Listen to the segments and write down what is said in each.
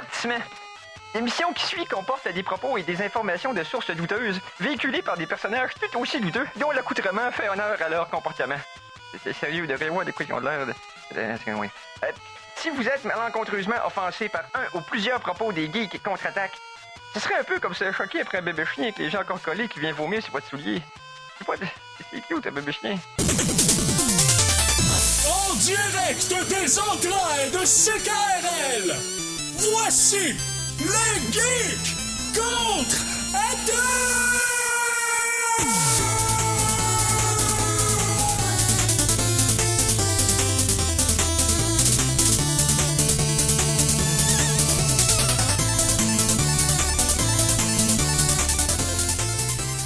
Avertissement. L'émission qui suit comporte des propos et des informations de sources douteuses, véhiculées par des personnages tout aussi douteux, dont l'accoutrement fait honneur à leur comportement. C'est sérieux, de voir de quoi ils ont l'air de... Oui. Si vous êtes malencontreusement offensé par un ou plusieurs propos des geeks contre-attaque, ce serait un peu comme se choquer après un bébé chien avec les gens encore collés qui vient vomir sur votre soulier. C'est cute, un bébé chien. En direct des entrailles de CKRL, voici les geeks contre-attaque!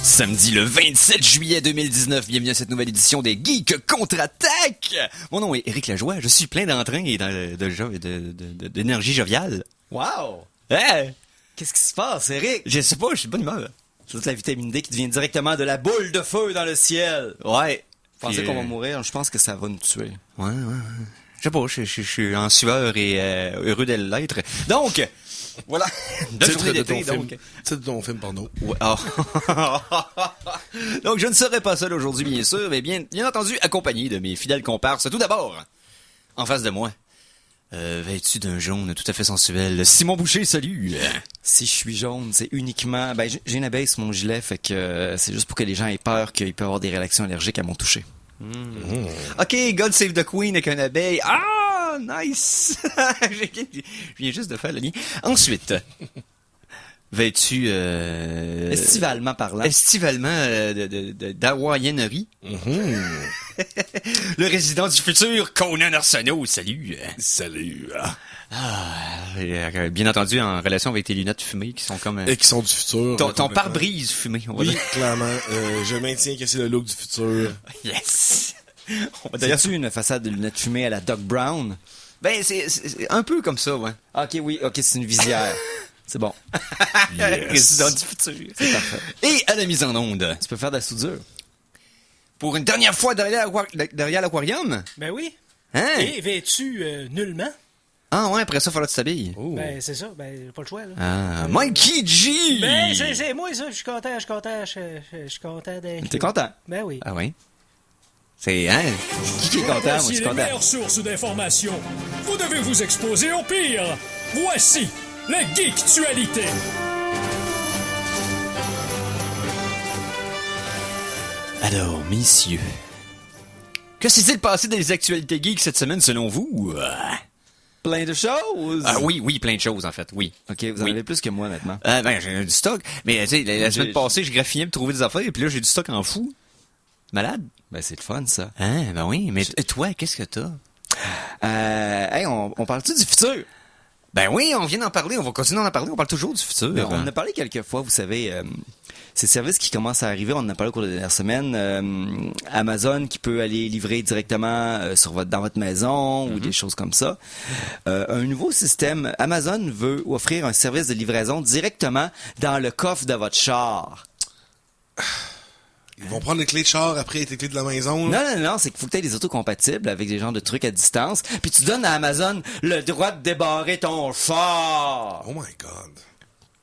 Samedi le 27 juillet 2019, bienvenue à cette nouvelle édition des Geeks Contre-Attaque! Mon nom est Éric Lajoie, je suis plein d'entrain et d'énergie joviale. Wow! Hey! Qu'est-ce qui se passe, Éric? Je sais pas, je suis de bonne humeur. C'est toute la vitamine D qui vient directement de la boule de feu dans le ciel. Ouais. Vous pensez qu'on va mourir? Je pense que ça va nous tuer. Ouais. Je sais pas, je suis en sueur et heureux de l'être. Donc, voilà. Titre de ton film porno. Ouais. Oh. Donc, je ne serai pas seul aujourd'hui, bien sûr, mais bien entendu accompagné de mes fidèles comparses. Tout d'abord, en face de moi, vêtu d'un jaune tout à fait sensuel, Simon Boucher, salut! Si je suis jaune, c'est uniquement... Ben, j'ai une abeille sur mon gilet, fait que c'est juste pour que les gens aient peur qu'il peut y avoir des réactions allergiques à mon toucher. Ok, God Save the Queen avec un abeille. Ah, nice! Je viens juste de faire le lien. Ensuite, vêtu... Estivalement parlant. D'hawaïennerie. Le résident du futur, Conan Arsenault, salut! Salut! Bien entendu, en relation avec tes lunettes fumées qui sont comme... Et qui sont du futur. Ton pare-brise fumé, on va Oui, dire. clairement. Je maintiens que c'est le look du futur. Yes! D'ailleurs, tu une façade de lunettes fumées à la Doc Brown? Ben, c'est un peu comme ça, ouais. Ok, oui, ok, c'est une visière. C'est bon. Yes. Résident du futur. C'est parfait. Et à la mise en onde, Tu peux faire de la soudure. pour une dernière fois derrière l'aquarium. Ben oui. Hein? Et vêtu nullement. Ah ouais, après ça, il faudra que tu t'habilles. Oh. Ben c'est ça, ben j'ai pas le choix là. Ah, Mikey G! Ben c'est moi ça, je suis content d'être... T'es content? Ben oui. Ah ouais? C'est, hein? Qui est content? Moi, je Voici suis les content. meilleures sources d'informations. Vous devez vous exposer au pire. Voici les Geektualités. Alors, messieurs, que s'est-il passé dans les actualités geeks cette semaine selon vous? Plein de choses? Ah oui, plein de choses en fait, oui. Ok, vous en Oui. avez plus que moi, honnêtement. Ben, j'ai du stock, mais tu sais, la semaine passée, je graffinais pour trouver des affaires, et puis là, j'ai du stock en fou. Malade? Ben, c'est le fun, ça. Hein, ben oui, mais toi, qu'est-ce que t'as? Hey, on parle-tu du futur? Ben oui, on vient d'en parler, on va continuer d'en parler, on parle toujours du futur. On en a parlé quelques fois, vous savez, ces services qui commencent à arriver, on en a parlé au cours des dernières semaines, Amazon qui peut aller livrer directement dans votre maison ou des choses comme ça. Un nouveau système, Amazon veut offrir un service de livraison directement dans le coffre de votre char. Ils vont prendre les clés de char après tes clés de la maison. Là. Non, c'est qu'il faut que tu aies des autos compatibles avec des genres de trucs à distance, puis tu donnes à Amazon le droit de débarrer ton char. Oh my God.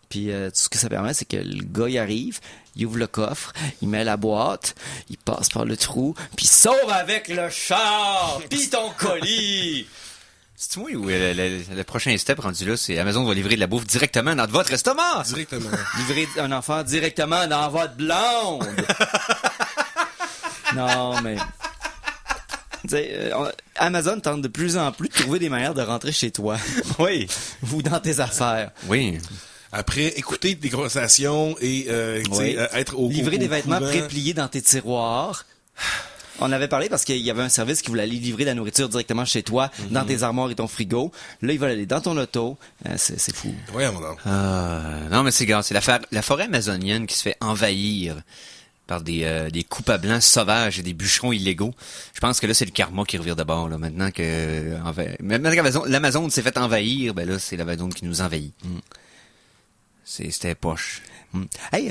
Puis tout ce que ça permet, c'est que le gars, il arrive, il ouvre le coffre, il met la boîte, il passe par le trou, puis il sauve avec le char, puis ton colis. C'est moi ou le prochain step rendu là, c'est Amazon va livrer de la bouffe directement dans votre estomac? Directement. Livrer un enfant directement dans votre blonde. Non, mais... Tu sais, Amazon tente de plus en plus de trouver des manières de rentrer chez toi. Oui. Ou dans tes affaires. Oui. Après, écouter des conversations et Oui. être au Livrer des vêtements courant. prépliés dans tes tiroirs. On avait parlé parce qu'il y avait un service qui voulait aller livrer de la nourriture directement chez toi, dans tes armoires et ton frigo. Là, ils veulent aller dans ton auto. C'est fou. Voyons donc. Non, mais c'est la forêt amazonienne qui se fait envahir par des coupes à blanc sauvages et des bûcherons illégaux. Je pense que là, c'est le karma qui revient d'abord, là. Maintenant que l'Amazon s'est fait envahir, ben là, c'est l'Amazon qui nous envahit. C'était poche. Hey,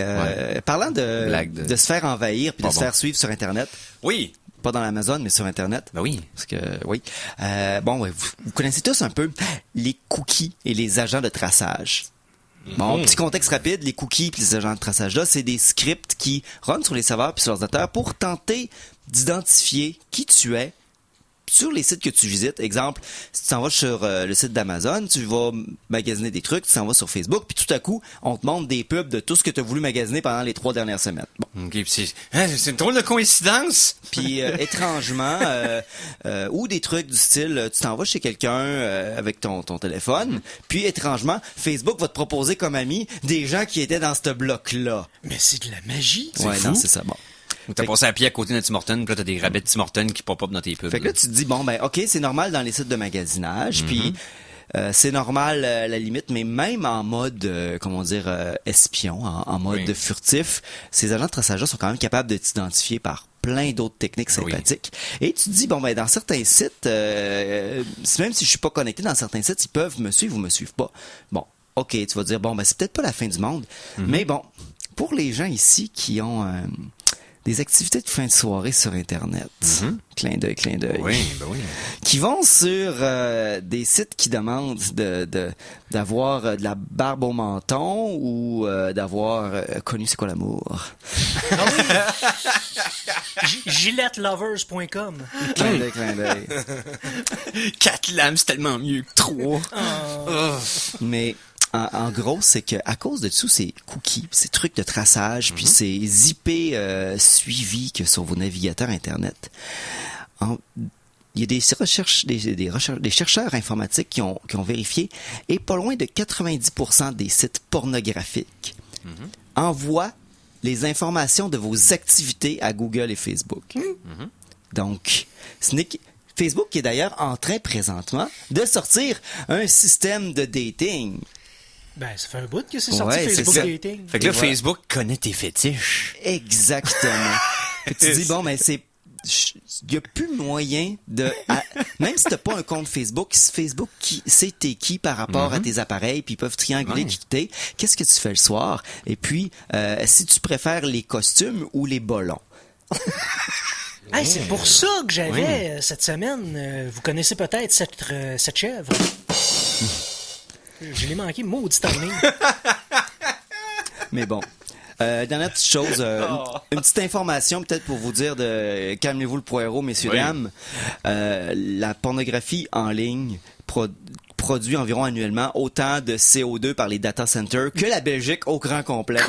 parlant de se faire envahir puis de se faire suivre sur Internet. Oui. Pas dans l'Amazon, mais sur Internet. Ben oui. Parce que, oui. Bon, ouais, vous connaissez tous un peu les cookies et les agents de traçage. Bon, petit contexte rapide, les cookies et les agents de traçage-là, c'est des scripts qui runnent sur les serveurs puis sur l'ordinateur pour tenter d'identifier qui tu es sur les sites que tu visites. Exemple, si tu t'en vas sur le site d'Amazon, tu vas magasiner des trucs, tu t'en vas sur Facebook, puis tout à coup, on te montre des pubs de tout ce que tu as voulu magasiner pendant les 3 dernières semaines. Bon. OK, puis c'est une drôle de coïncidence. Puis étrangement, ou des trucs du style, tu t'en vas chez quelqu'un avec ton téléphone, puis étrangement, Facebook va te proposer comme ami des gens qui étaient dans ce bloc-là. Mais c'est de la magie. Ouais, fou. non, c'est ça, bon. Ou t'as passé à pied à côté d'un Tim Hortons, puis là, t'as des rabais de Tim Hortons qui pop-up dans tes pubs. Fait que là, tu te dis, bon, ben, OK, c'est normal dans les sites de magasinage, puis c'est normal à la limite, mais même en mode, espion, en mode furtif, ces agents de traçage-là sont quand même capables de t'identifier par plein d'autres techniques sympathiques. Et tu te dis, bon, ben, dans certains sites, même si je suis pas connecté dans certains sites, ils peuvent me suivre ou me suivent pas. Bon, OK, tu vas dire, bon, ben, c'est peut-être pas la fin du monde, mais bon, pour les gens ici qui ont des activités de fin de soirée sur Internet. Clin d'œil. Oui, ben oui. Qui vont sur des sites qui demandent d'avoir de la barbe au menton ou d'avoir connu c'est quoi l'amour. GilletteLovers.com. Clin d'œil. 4 lames, c'est tellement mieux que 3. Mais en gros, c'est que à cause de tous ces cookies, ces trucs de traçage, puis ces IP suivis que sur vos navigateurs Internet, il y a des chercheurs informatiques qui ont vérifié, et pas loin de 90% des sites pornographiques envoient les informations de vos activités à Google et Facebook. Donc, Facebook est d'ailleurs en train présentement de sortir un système de dating. Ben, ça fait un bout que c'est sorti Ouais, Facebook c'est ça. Dating. Fait que là, Facebook connaît tes fétiches. Exactement. Puis tu dis, bon, ben, il n'y a plus moyen même si t'as pas un compte Facebook sait t'es qui par rapport à tes appareils, puis ils peuvent trianguler qui t'es. Qu'est-ce que tu fais le soir? Et puis, si tu préfères les costumes ou les ballons. Hey, c'est pour ça que j'avais cette semaine. Vous connaissez peut-être cette chèvre. Je l'ai manqué, maudit timing. Mais bon. Dernière petite chose, une petite information peut-être pour vous dire de calmez-vous le poireau, messieurs, dames. La pornographie en ligne produit environ annuellement autant de CO2 par les data centers que la Belgique au grand complet.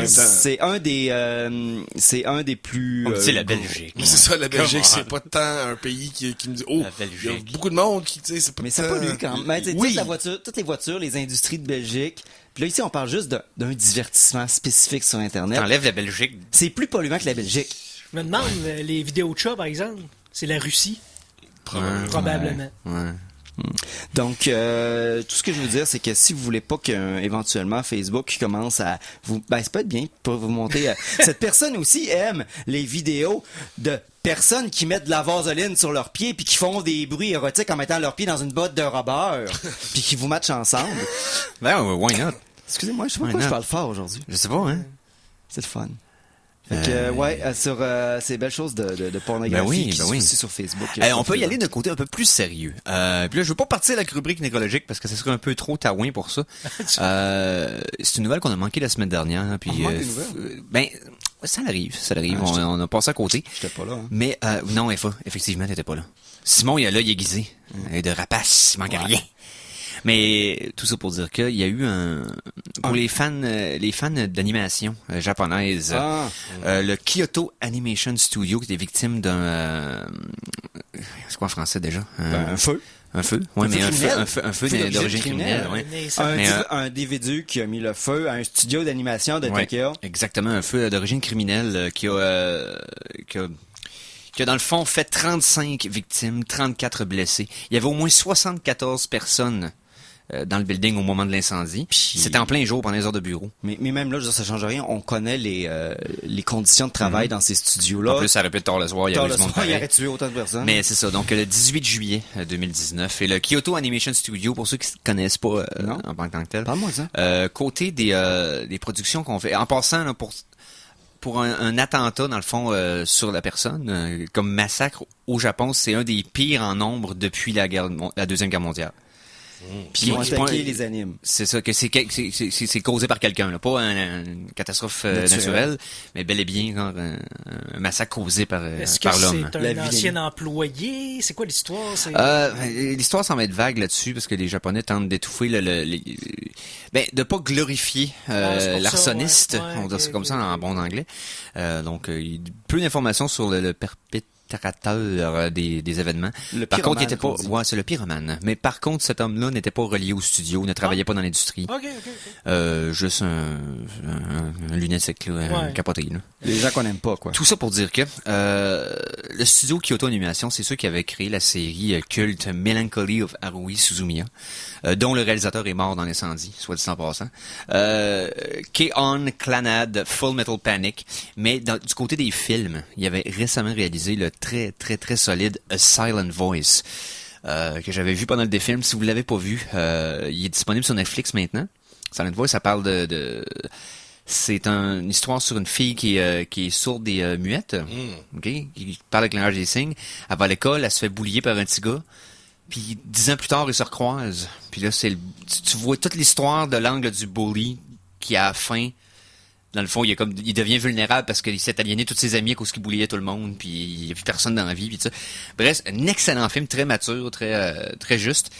C'est un des plus. C'est la Belgique. Mais c'est ça, la Belgique, c'est pas tant un pays qui me dit, oh, il y a beaucoup de monde qui, tu sais, c'est pas mais ça pollue quand même. Mais, toutes les voitures, les industries de Belgique. Puis là, ici, on parle juste d'un divertissement spécifique sur Internet. T'enlèves la Belgique. C'est plus polluant que la Belgique. Je me demande, les vidéos de chats, par exemple, c'est la Russie? Probablement. Ouais. Donc, tout ce que je veux dire, c'est que si vous voulez pas qu'éventuellement Facebook commence à vous... Ben, c'est pas être bien pour vous montrer... cette personne aussi aime les vidéos de personnes qui mettent de la vaseline sur leurs pieds puis qui font des bruits érotiques en mettant leurs pieds dans une botte de rubber puis qui vous matchent ensemble. Ben, why not? Excusez-moi, je sais pas pourquoi je parle fort aujourd'hui. Je sais pas, hein? C'est le fun. Fait que, sur ces belles choses de pornographie qui sont aussi sur Facebook. On peut y aller d'un côté un peu plus sérieux. Puis là, je veux pas partir avec la rubrique nécrologique parce que ce serait un peu trop taouin pour ça. C'est une nouvelle qu'on a manqué la semaine dernière. Puis, ben, ça arrive. On a passé à côté. J'étais pas là. Hein. Mais non, effectivement, t'étais pas là. Simon, il a l'œil aiguisé. Et de rapace, il manque rien. Mais tout ça pour dire qu'il y a eu pour les fans d'animation japonaise, le Kyoto Animation Studio qui était victime d'un c'est quoi en français déjà? Un feu. Un feu? Ouais, mais un feu d'origine criminelle. Ouais. Un individu qui a mis le feu à un studio d'animation de Tokyo. Exactement, un feu d'origine criminelle qui a dans le fond fait 35 victimes, 34 blessés. Il y avait au moins 74 personnes dans le building au moment de l'incendie. C'était en plein jour pendant les heures de bureau. Mais même là, je veux dire, ça change rien. On connaît les conditions de travail dans ces studios-là. En plus, ça aurait pu être tard le soir, il y avait du monde pareil. Il aurait tué autant de personnes. Mais c'est ça. Donc, le 18 juillet 2019. Et le Kyoto Animation Studio, pour ceux qui ne connaissent pas en tant que tel. Parle-moi ça. Côté des productions qu'on fait. En passant, là, pour pour un attentat, dans le fond, sur la personne. Comme massacre au Japon, c'est un des pires en nombre depuis la Deuxième Guerre mondiale. Puis ils ont attaqué les animes. C'est ça, que c'est causé par quelqu'un, là. Pas une catastrophe naturelle, mais bel et bien genre, un massacre causé par l'homme. Est-ce que c'est un ancien employé? C'est quoi l'histoire? L'histoire semble être vague là-dessus, parce que les Japonais tentent d'étouffer de pas glorifier l'arsoniste, ouais. on dirait ça comme ça en bon anglais. Donc, peu d'informations sur le perpétrateur des événements. Par contre, il était pas, c'est le pyromane. Mais par contre, cet homme-là n'était pas relié au studio, ne travaillait pas dans l'industrie. Juste un lunatique, un capoté, là. Les gens qu'on n'aime pas, quoi. Tout ça pour dire que le studio Kyoto Animation, c'est ceux qui avaient créé la série culte Melancholy of Haruhi Suzumiya, dont le réalisateur est mort dans l'incendie, soit dit en passant. K-On! Clannad, Full Metal Panic. Mais du côté des films, il avait récemment réalisé le très, très, très solide A Silent Voice, que j'avais vu pendant le défilm. Si vous l'avez pas vu, il est disponible sur Netflix maintenant. Silent Voice, ça parle c'est une histoire sur une fille qui est sourde et muette, qui parle avec le langage des signes. Elle va à l'école, elle se fait boulier par un petit gars. Puis 10 ans plus tard, ils se recroisent. Puis là, tu vois toute l'histoire de l'angle du bully qui à la fin, dans le fond, il devient vulnérable parce qu'il s'est aliéné tous ses amis à cause qu'il bouliait tout le monde, puis il n'y a plus personne dans la vie, puis tout ça. Bref, un excellent film, très mature, très juste,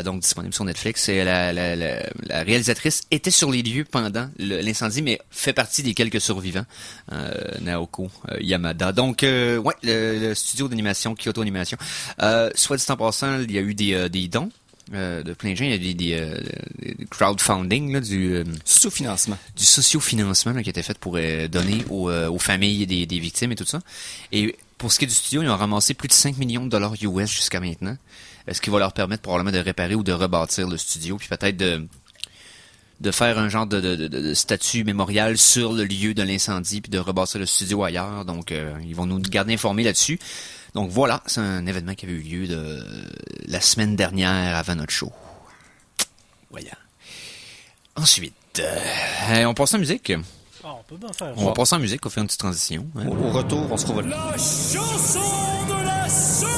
donc disponible sur Netflix. Et la réalisatrice était sur les lieux pendant l'incendie, mais fait partie des quelques survivants, Naoko Yamada. Donc, le studio d'animation, Kyoto Animation. Soit dit en passant, il y a eu des dons. De plein de gens, il y a des crowdfunding, là, du sociofinancement. Du sociofinancement là, qui a été fait pour donner aux familles des victimes et tout ça. Et pour ce qui est du studio, ils ont ramassé plus de 5 millions de dollars US jusqu'à maintenant. Ce qui va leur permettre probablement de réparer ou de rebâtir le studio, puis peut-être de faire un genre de statue mémoriale sur le lieu de l'incendie, puis de rebâtir le studio ailleurs. Donc, ils vont nous garder informés là-dessus. Donc voilà, c'est un événement qui avait eu lieu la semaine dernière avant notre show. Voilà. Ensuite, on passe en musique. On peut bien faire. On va passer en musique, on fait une petite transition. Hein. Au retour, on se revoit. La chanson de la semaine!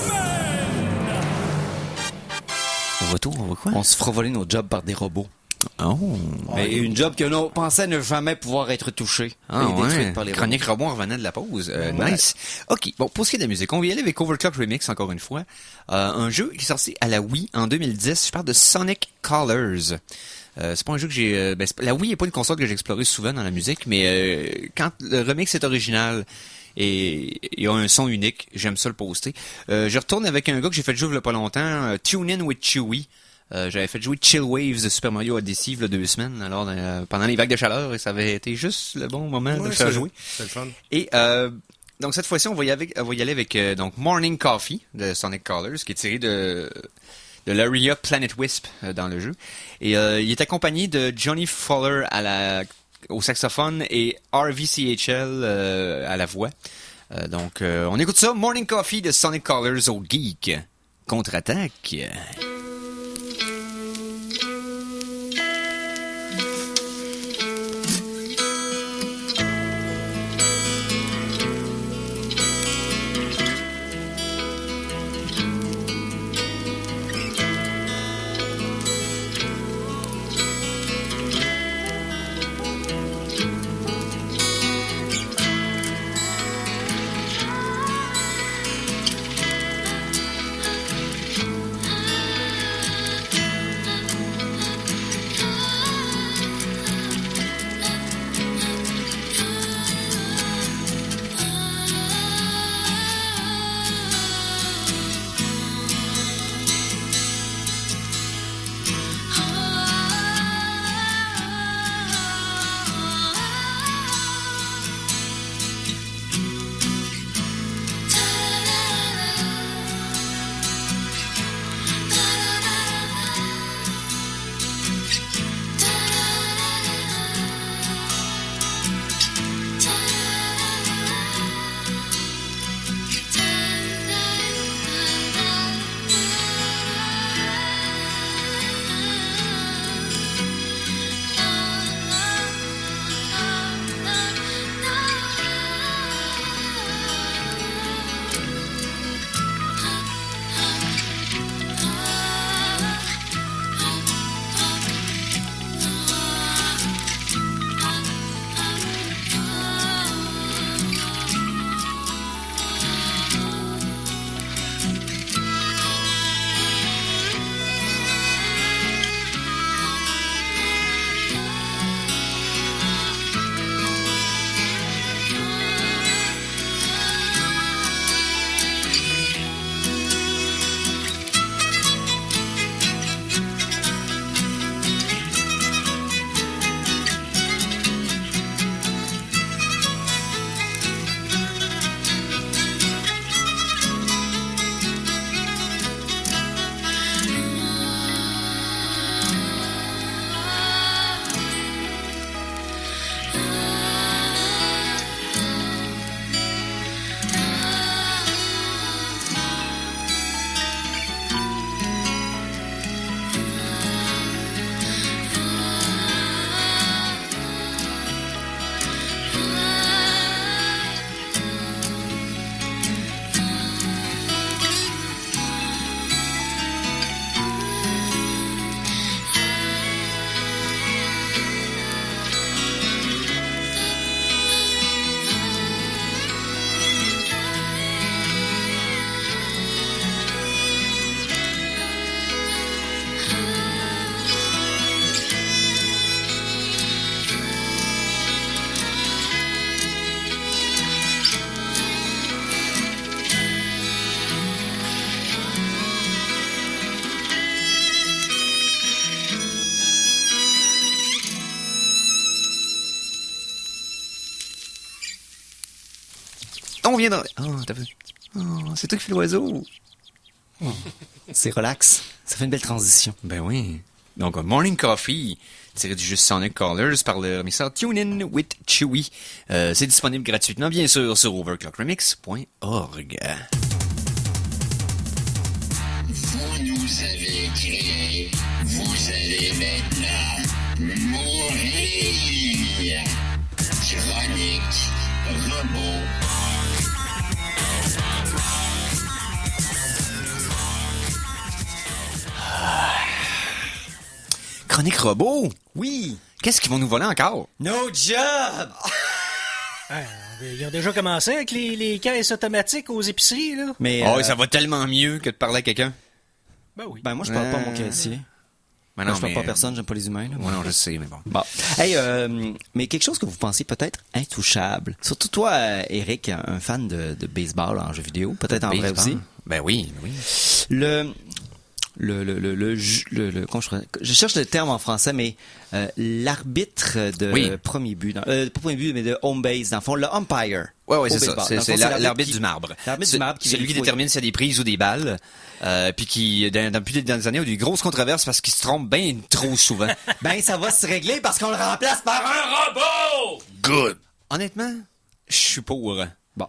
Au retour, on va quoi? On se fera voler nos jobs par des robots. Oh! Mais une job que l'on pensait ne jamais pouvoir être touchée. Et détruite par les robots. Chronique robot en revenant de la pause. Nice. OK. Bon, pour ce qui est de la musique, on va y aller avec Overclock Remix, encore une fois. Un jeu qui est sorti à la Wii en 2010. Je parle de Sonic Colors. C'est pas un jeu que j'ai... la Wii n'est pas une console que j'ai explorée souvent dans la musique, mais quand le remix est original et il y a un son unique, j'aime ça le poster. Je retourne avec un gars que j'ai fait jouer il y a pas longtemps, Tune In with Chewy. J'avais fait jouer Chill Waves de Super Mario Odyssey il y a 2 semaines, alors pendant les vagues de chaleur, et ça avait été juste le bon moment de le faire jouer. C'est le fun. Et donc cette fois-ci, on va y aller avec donc Morning Coffee de Sonic Colors, qui est tiré de l'Area Planet Wisp dans le jeu. Et il est accompagné de Johnny Fuller au saxophone et RVCHL à la voix. Donc on écoute ça, Morning Coffee de Sonic Colors au Geek. Contre-attaque. on vient de... Oh, t'as fait... Oh, c'est toi qui fais l'oiseau. C'est relax. Ça fait une belle transition. Ben oui. Donc, Morning Coffee, tiré du jeu Sonic Colors par le remixeur TuneIn with Chewy. C'est disponible gratuitement, bien sûr, sur overclockremix.org. Vous nous avez créé, vous allez maintenant mourir. Chronique Robot. Chronique robot? Oui! Qu'est-ce qu'ils vont nous voler encore? No job! Ils ont déjà commencé avec les caisses automatiques aux épiceries, là. Mais, Oh, ça va tellement mieux que de parler à quelqu'un. Ben oui. ben, moi, je parle pas à mon caissier. Ben Moi, je parle mais- pas à personne, j'aime pas les humains, là. Ouais, non, je sais, mais bon. Bon. Hey, mais quelque chose que vous pensez peut-être intouchable. Surtout toi, Eric, un fan de baseball en jeu vidéo, peut-être en vrai Baseball? aussi. Ben oui, ben oui. Comment je cherche le terme en français, mais l'arbitre de Oui. premier but, pas premier but, mais de home base, dans le fond, le umpire. Ouais, au c'est ça. baseball. C'est Dans le fond, l'arbitre qui- du marbre. L'arbitre C'est- du marbre qui Celui qui vérifie- détermine s'il y a des prises ou des balles. Puis qui, depuis des dernières années, a eu des grosses controverses parce qu'il se trompe bien trop souvent. Ben, ça va se régler parce qu'on le remplace par un robot! Good. Honnêtement, je suis pour. Bon.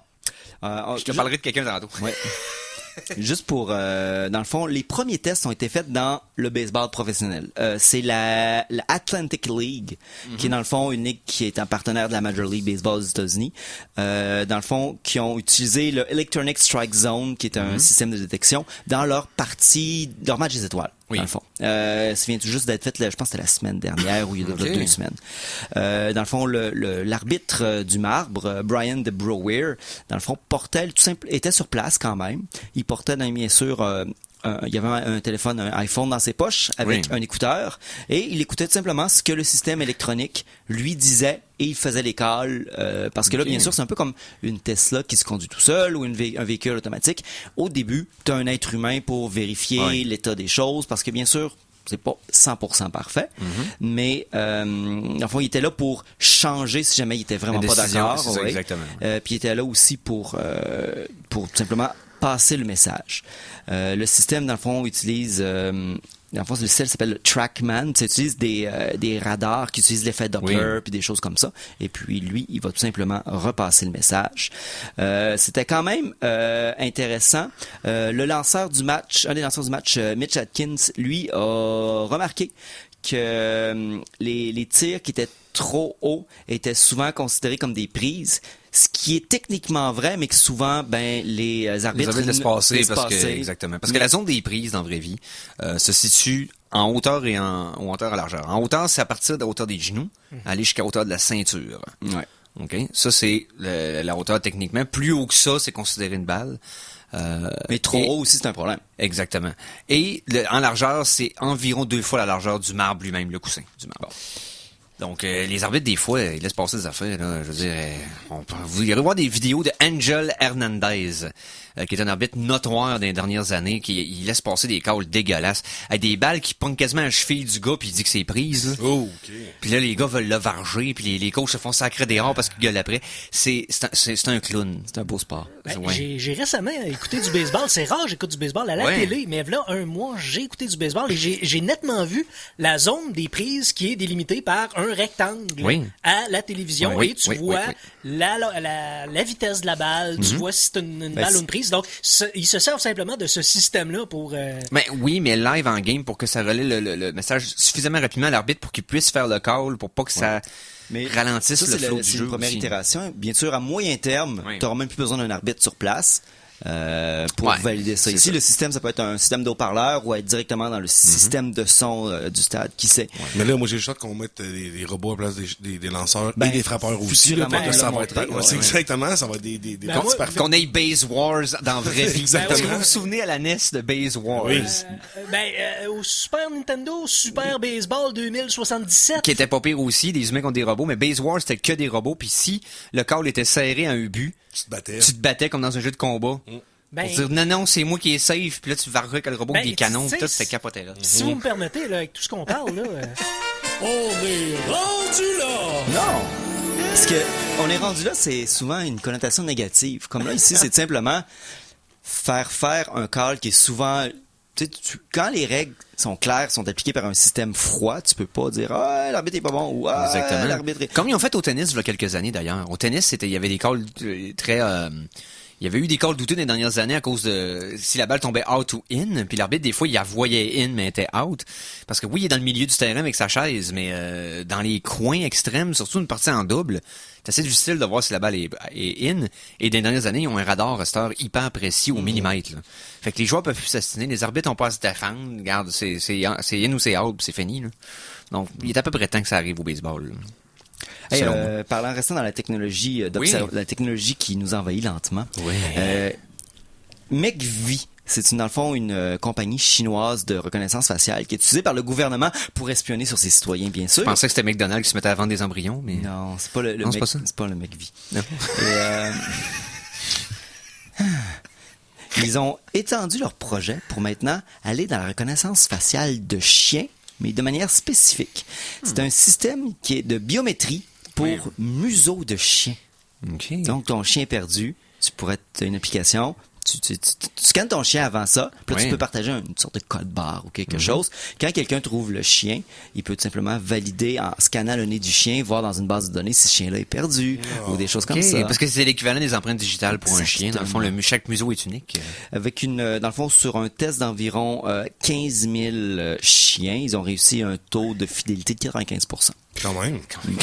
Je te parlerai de quelqu'un tantôt. Ouais. Juste pour, dans le fond, les premiers tests ont été faits dans le baseball professionnel. C'est la Atlantic League, qui est dans le fond une ligue qui est un partenaire de la Major League Baseball aux États-Unis. Dans le fond, qui ont utilisé le Electronic Strike Zone, qui est un système de détection, dans leur partie, leur match des étoiles. Oui. Dans le fond. Ça vient tout juste d'être fait, là, je pense que c'était la semaine dernière ou il y a Ok. 2 semaines. Dans le fond, l'arbitre du marbre, Brian de Brower, dans le fond, portait tout simple, était sur place quand même. Il portait, bien sûr, il y avait un téléphone, un iPhone dans ses poches avec Oui. un écouteur et il écoutait tout simplement ce que le système électronique lui disait et il faisait les calls parce que là, Ok. bien sûr, c'est un peu comme une Tesla qui se conduit tout seul ou un véhicule automatique. Au début, tu as un être humain pour vérifier Ouais. l'état des choses parce que bien sûr, c'est pas 100% parfait, mais en fond, il était là pour changer si jamais il était vraiment La pas décision, d'accord. c'est ça, ouais. exactement. Puis il était là aussi pour tout simplement passer le message. Le système, dans le fond, utilise... dans le fond, le système s'appelle le TrackMan. Ça utilise des radars qui utilisent l'effet Doppler Oui. puis des choses comme ça. Et puis, lui, il va tout simplement repasser le message. C'était quand même intéressant. Le lanceur du match, un des lanceurs du match, Mitch Atkins, lui, a remarqué que les tirs qui étaient trop hauts étaient souvent considérés comme des prises, ce qui est techniquement vrai, mais que souvent, ben, les arbitres... Les laissent passer laissent parce que, passer. exactement. Parce que la zone des prises dans la vraie vie se situe en hauteur et en hauteur à largeur. En hauteur, c'est à partir de la hauteur des genoux, aller jusqu'à la hauteur de la ceinture. Ouais. OK? Ça, c'est la hauteur techniquement. Plus haut que ça, c'est considéré une balle. Mais trop et- haut aussi, c'est un problème. Exactement. Et en largeur, c'est environ 2 fois la largeur du marbre lui-même, le coussin du marbre. Donc, les arbitres, des fois, ils laissent passer des affaires. Là, je veux dire, vous irez voir des vidéos de Angel Hernandez, qui est un arbitre notoire des dernières années, qui il laisse passer des calls dégueulasses, avec des balles qui pognent quasiment à la cheville du gars, puis il dit que c'est prise. Là. Oh, OK. Puis là, les gars veulent le varger, puis les coachs se font sacrer dehors parce qu'ils gueulent après. C'est un clown. C'est un beau sport. Ben, Ouais. j'ai récemment écouté du baseball. C'est rare, j'écoute du baseball à la Ouais. télé, mais là, un mois, j'ai écouté du baseball et j'ai nettement vu la zone des prises qui est délimitée par un rectangle Oui. à la télévision. Oui, et tu oui, vois oui, la vitesse de la balle, tu vois si c'est une balle ou une prise. Donc, ils se servent simplement de ce système-là pour... Ben oui, mais live en game pour que ça relaie le message suffisamment rapidement à l'arbitre pour qu'il puisse faire le call, pour pas que ça ralentisse ça, le c'est flow du c'est jeu. une première aussi. itération. Bien sûr, à moyen terme, Oui. tu n'auras même plus besoin d'un arbitre sur place pour Ouais, valider ça. c'est Ici, ça. le système, ça peut être un système d'eau-parleur ou être directement dans le système de son du stade, qui sait. Mais là, moi, j'ai le choix qu'on mette des robots à la place des lanceurs Ben, et des frappeurs aussi. Là, futurement, parce que ça on va être... va monter, ouais, c'est ouais. exactement, ça va être des Ben, parties moi, parfaites. Qu'on ait Base Wars dans vraie vie. Exactement. Est-ce que vous vous souvenez à la NES de Base Wars? Oui. au Super Nintendo, Super Baseball 2077. Qui était pas pire aussi, des humains contre des robots, mais Base Wars, c'était que des robots, puis si le call était serré à un but, Tu te battais. tu te battais comme dans un jeu de combat. Ben, Pour dire, non, c'est moi qui est safe, puis là, tu varrais avec le robot Ben, avec des canons, tu sais, puis tout, c'était capoté, là. si vous me permettez, là, avec tout ce qu'on parle, là, On est rendu là! Non! Parce que on est rendu là, c'est souvent une connotation négative. Comme là, ici, c'est tout simplement faire un call qui est souvent... quand les règles sont claires, sont appliquées par un système froid, tu peux pas dire « Ah, l'arbitre est pas bon » ou « Ah, Exactement. l'arbitre est... » Comme ils ont fait au tennis il y a quelques années d'ailleurs. Au tennis, il y avait des calls très... il y avait eu des calls douteux dans les dernières années à cause de si la balle tombait out ou in, puis l'arbitre, des fois, il la voyait in, mais était out. Parce que oui, il est dans le milieu du terrain avec sa chaise, mais dans les coins extrêmes, surtout une partie en double, c'est assez difficile de voir si la balle est in. Et dans les dernières années, ils ont un radar à cette heure hyper précis au millimètre. Là. Fait que les joueurs peuvent plus s'astiner, les arbitres ont pas à se défendre. Regarde, c'est in ou c'est out, puis c'est fini. Là. Donc, il est à peu près temps que ça arrive au baseball. Là. Hey, Selon moi. restant dans la technologie, la technologie qui nous envahit lentement. Oui. McVie, c'est dans le fond une compagnie chinoise de reconnaissance faciale qui est utilisée par le gouvernement pour espionner sur ses citoyens, bien sûr. Je pensais que c'était McDonald's qui se mettait à vendre des embryons, mais... Non, c'est pas le Non, c'est pas ça. c'est pas le McVie. Non. Ils ont étendu leur projet pour maintenant aller dans la reconnaissance faciale de chiens, mais de manière spécifique. C'est un système qui est de biométrie pour museau de chien. OK. Donc, ton chien perdu, tu pourrais t'as une application, tu scannes ton chien avant ça, puis là, tu peux partager une sorte de code barre ou quelque chose. Quand quelqu'un trouve le chien, il peut tout simplement valider en scannant le nez du chien, voir dans une base de données si ce chien-là est perdu ou des choses comme ça. Parce que c'est l'équivalent des empreintes digitales pour un chien. Dans le fond, chaque museau est unique. Avec dans le fond, sur un test d'environ 15 000 chiens, ils ont réussi un taux de fidélité de 95%. Quand même. Quand même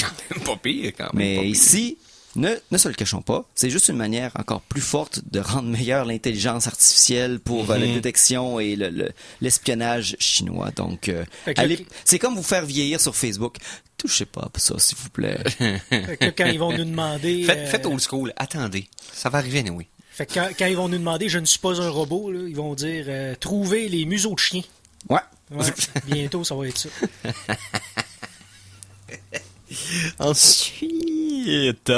pas pire, quand même. Mais pas pire. ici, ne se le cachons pas, c'est juste une manière encore plus forte de rendre meilleure l'intelligence artificielle pour la détection et l'espionnage chinois. Donc, c'est comme vous faire vieillir sur Facebook. Touchez pas à ça, s'il vous plaît. Fait que quand ils vont nous demander... Faites old school. Attendez. Ça va arriver, oui. Fait que quand ils vont nous demander « Je ne suis pas un robot », là, ils vont dire « Trouvez les museaux de chiens Ouais. ». Ouais, bientôt, ça va être ça. Ensuite...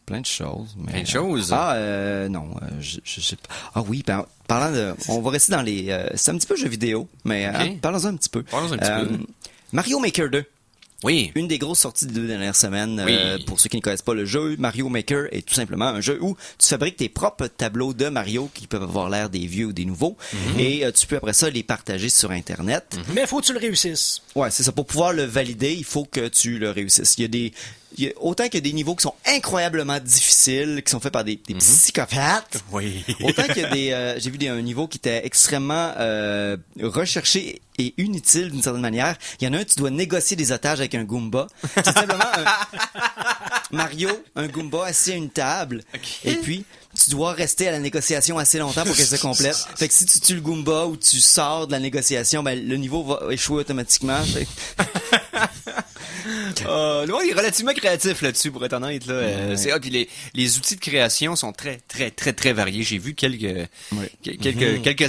Plein de choses. Mais, Plein de choses? Non, je sais pas. Ah oui, parlant de... On va rester dans les... c'est un petit peu jeu vidéo, mais parlons-en un petit peu. Parlons un petit peu. Mario Maker 2. Oui. Une des grosses sorties des 2 dernières semaines. Oui. Pour ceux qui ne connaissent pas le jeu, Mario Maker est tout simplement un jeu où tu fabriques tes propres tableaux de Mario qui peuvent avoir l'air des vieux ou des nouveaux. Et tu peux après ça les partager sur Internet. Mais faut que tu le réussisses. Ouais, c'est ça. Pour pouvoir le valider, il faut que tu le réussisses. Autant qu'il y a des niveaux qui sont incroyablement difficiles, qui sont faits par des psychopathes. Oui. Autant qu'il y a j'ai vu un niveau qui était extrêmement recherché et inutile d'une certaine manière. Il y en a un, tu dois négocier des otages avec un Goomba. C'est simplement Mario, un Goomba assis à une table. Et puis, tu dois rester à la négociation assez longtemps pour qu'elle se complète. Fait que si tu tues le Goomba ou tu sors de la négociation, ben le niveau va échouer automatiquement. Le monde est relativement créatif là-dessus, pour être honnête. Là. Puis les outils de création sont très, très, très, très variés. J'ai vu quelques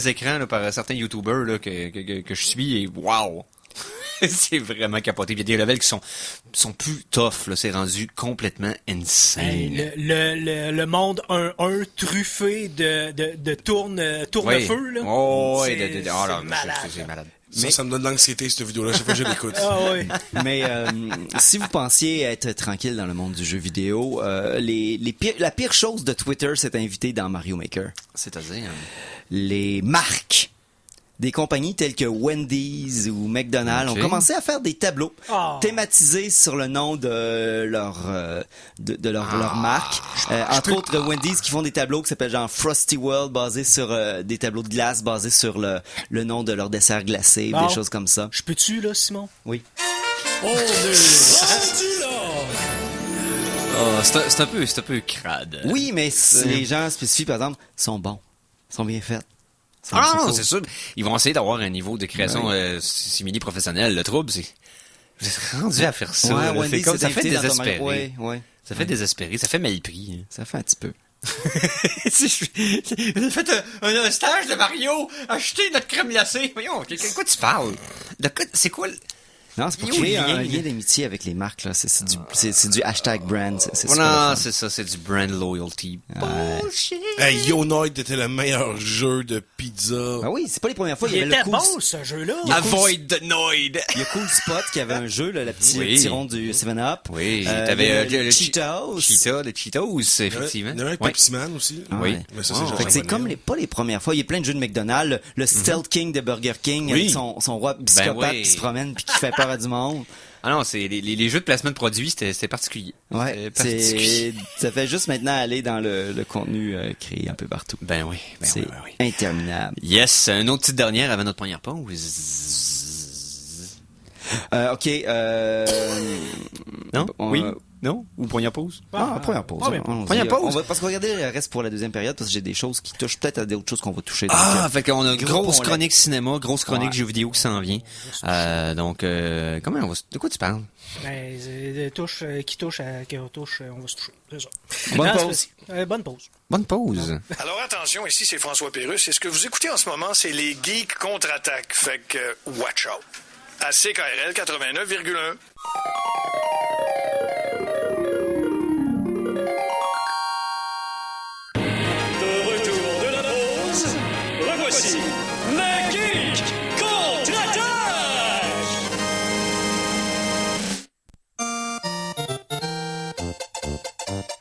écrans là, par certains YouTubers là, que je suis et wow! C'est vraiment capoté. Il y a des levels qui sont plus tough. Là. C'est rendu complètement insane. Hey, le monde 1-1 truffé de tourne-feu. Là. Oh, c'est malade. C'est malade. Ça me donne de l'anxiété, cette vidéo-là, chaque fois que je l'écoute. Ah oui. Mais si vous pensiez être tranquille dans le monde du jeu vidéo, la pire chose de Twitter s'est invitée dans Mario Maker. C'est-à-dire... Les marques des compagnies telles que Wendy's ou McDonald's ont commencé à faire des tableaux thématisés sur le nom de leur marque. Entre autres, Wendy's qui font des tableaux qui s'appellent genre Frosty World, basés sur des tableaux de glace, basés sur le nom de leur dessert glacé, des choses comme ça. Je peux-tu, là, Simon? Oui. On est rendu là! C'est un peu crade. Oui, mais les gens spécifiques, par exemple, sont bons, sont bien faits. Non, c'est sûr. Ils vont essayer d'avoir un niveau de création simili-professionnel. Le trouble, c'est rendu à faire ça. Ouais, Wendy, ça fait désespérer. Ouais. Ça fait désespérer. Ça fait mal pris. Ça fait un petit peu. J'ai fait un stage de Mario. Acheter notre crème glacée. Voyons, quoi tu parles? C'est quoi Non, c'est pour Il y a créer un un lien. lien d'amitié avec les marques, là. C'est du hashtag brand. C'est super Voilà, le fun. c'est ça, c'est du brand loyalty. Bullshit. Hey, Yonoid était le meilleur jeu de pizza. Ah oui, c'est pas les premières fois. Il Il y avait était le cool, bon, ce jeu-là. Avoid the Noid. il y a Cool Spot qui avait un jeu, là, la petite Oui. petit rond du 7-Up. Oui, Euh, t'avais le Cheetos. Les Cheetos, effectivement. Il y avait un Ouais. Pepsi Man aussi. Oui. Mais ça, Oh. c'est Fait que c'est comme pas les premières fois. Il y a plein de jeux de McDonald's. Le Stealth King de Burger King, Oui. avec son roi psychopathe oui. qui se promène puis qui fait peur à du monde. Ah non, c'est les jeux de placement de produits, c'était particulier. Ouais, C'était particulier. ça fait juste maintenant aller dans le contenu créé un peu partout. Ben oui, C'est ben oui. interminable. Yes, une autre petite dernière avant notre première pause. OK. Non? on- Oui? Non? Ou première pause? Première pause. Première Allons-y. Première pause. On va, parce qu'on va regarder le reste pour la deuxième période, parce que j'ai des choses qui touchent peut-être à d'autres choses qu'on va toucher. Ah, Donc, fait qu'on a gros grosse pont chronique cinéma, grosse chronique Ouais. jeux vidéo qui s'en vient. Donc, comment on va de quoi tu parles? Ben, qui touche, on va se toucher. C'est ça. Bonne Non, pause. bonne pause. Bonne pause. Alors attention, ici c'est François Pérusse et ce que vous écoutez en ce moment, c'est les Geeks contre-attaque. Fait que, watch out. À CKRL 89,1. De retour de la pause, revoici les Geeks contre-attaque!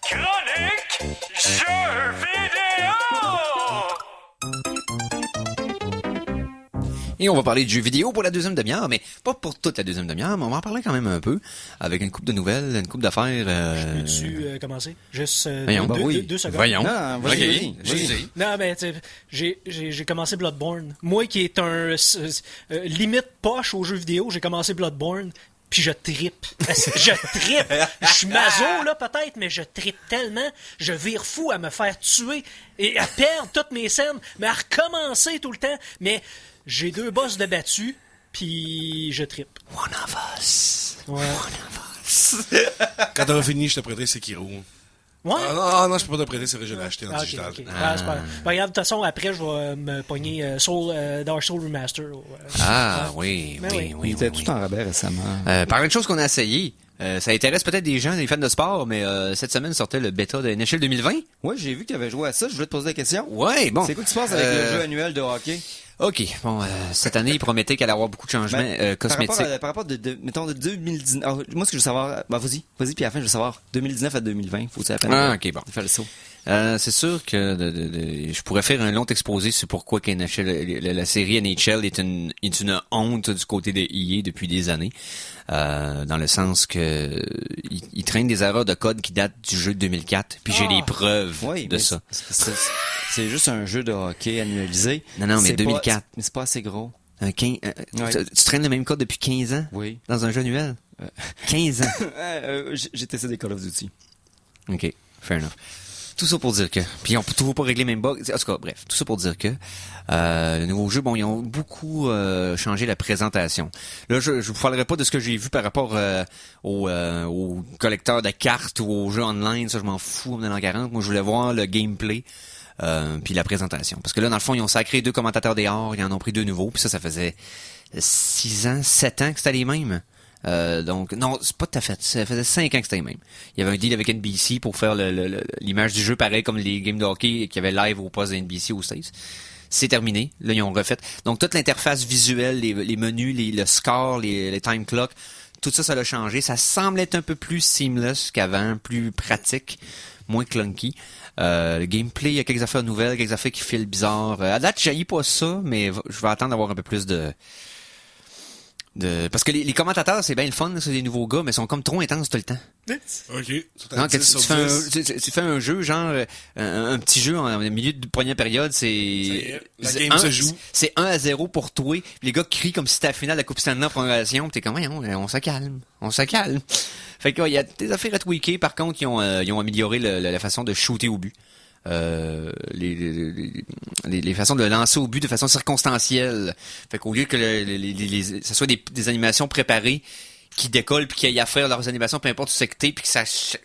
Chronique jeux vidéo! Et on va parler de jeux vidéo pour la deuxième demi-heure, mais pas pour toute la deuxième demi-heure, mais on va en parler quand même un peu, avec une couple de nouvelles, une couple d'affaires. Peux-tu commencer? Juste Voyons. deux, Ben oui. deux secondes. Voyons. Non, vas-y, Ok, vas-y. vas-y. Non, mais tu sais, j'ai commencé Bloodborne. Moi qui est un limite poche aux jeux vidéo, j'ai commencé Bloodborne, puis je trippe. Je trippe. Je suis maso, là, peut-être, mais je trippe tellement. Je vire fou à me faire tuer et à perdre toutes mes scènes, mais à recommencer tout le temps. Mais j'ai 2 boss de battu, puis je trippe. One of us. Ouais. Quand t'auras fini, je te prêterai Sekiro. Ouais. Ah non, je peux pas te prêter, c'est vrai, je l'ai acheté en Ah, ok, digital. ok. Ah, c'est pas grave. De toute façon, après, je vais me pogner Dark Souls Remaster. Ah, oui, Ben oui, oui. oui. Il était oui, tout en rabais récemment. Parlant de choses qu'on a essayées, ça intéresse peut-être des gens, des fans de sport, mais cette semaine sortait le bêta de NHL 2020. Ouais, j'ai vu que tu avais joué à ça. Je voulais te poser la question. Ouais, bon. C'est quoi qui se passe avec le jeu annuel de hockey? OK, bon, cette année, il promettait qu'elle allait avoir beaucoup de changements cosmétiques. Par rapport mettons, de 2019. Moi, ce que je veux savoir, vas-y, puis à la fin, je veux savoir, 2019 à 2020, faut-tu la peine Ah, ok, bon. de faire le saut? C'est sûr que je pourrais faire un long exposé sur pourquoi la série NHL est une honte du côté de EA depuis des années. Dans le sens que ils traînent des erreurs de code qui datent du jeu de 2004, puis j'ai les preuves Oui, de mais ça. C'est juste un jeu de hockey annualisé. Non, mais C'est 2004. Mais c'est pas assez gros. Ouais. Tu traînes le même code depuis 15 ans? Oui. Dans un jeu annuel? 15 ans. J'ai testé des Call of Duty. OK, fair enough. Tout ça pour dire que... Puis on peut toujours pas régler les mêmes bugs. En tout cas, bref, tout ça pour dire que le nouveau jeu, bon, ils ont beaucoup changé la présentation. Là, je vous parlerai pas de ce que j'ai vu par rapport au collecteur de cartes ou au jeu online. Ça, je m'en fous, on est dans 40. Moi, je voulais voir le gameplay puis la présentation. Parce que là, dans le fond, ils ont sacré 2 commentateurs des arts. Ils en ont pris 2 nouveaux. Puis ça faisait 6 ans, 7 ans que c'était les mêmes. Donc, non, c'est pas tout à fait. Ça faisait 5 ans que c'était les mêmes. Il y avait un deal avec NBC pour faire l'image du jeu pareil comme les games de hockey qui avaient live au poste de NBC aux States. C'est terminé. Là, ils ont refait. Donc, toute l'interface visuelle, les menus, le score, les time clock, tout ça, ça l'a changé. Ça semble être un peu plus seamless qu'avant, plus pratique, moins clunky. Le gameplay, il y a quelques affaires nouvelles, quelques affaires qui filent bizarre. À date, j'haïs pas ça, mais je vais attendre d'avoir un peu plus parce que les commentateurs, c'est bien le fun, c'est des nouveaux gars, mais ils sont comme trop intenses tout le temps. OK. Non, que tu fais un jeu, genre, un petit jeu en milieu de première période, La game se joue. C'est 1-0 pour toi. Puis les gars crient comme si c'était la finale de la Coupe Stanley en prolongation. Puis t'es comme, on se calme. On se calme. Fait que, il y a des affaires à tweaker. Par contre, ils ont amélioré la façon de shooter au but. Les façons de lancer au but de façon circonstancielle. Fait qu'au lieu que ça soit des animations préparées qui décollent puis qu'il y ait à faire leurs animations, peu importe où c'est que t'es, puis que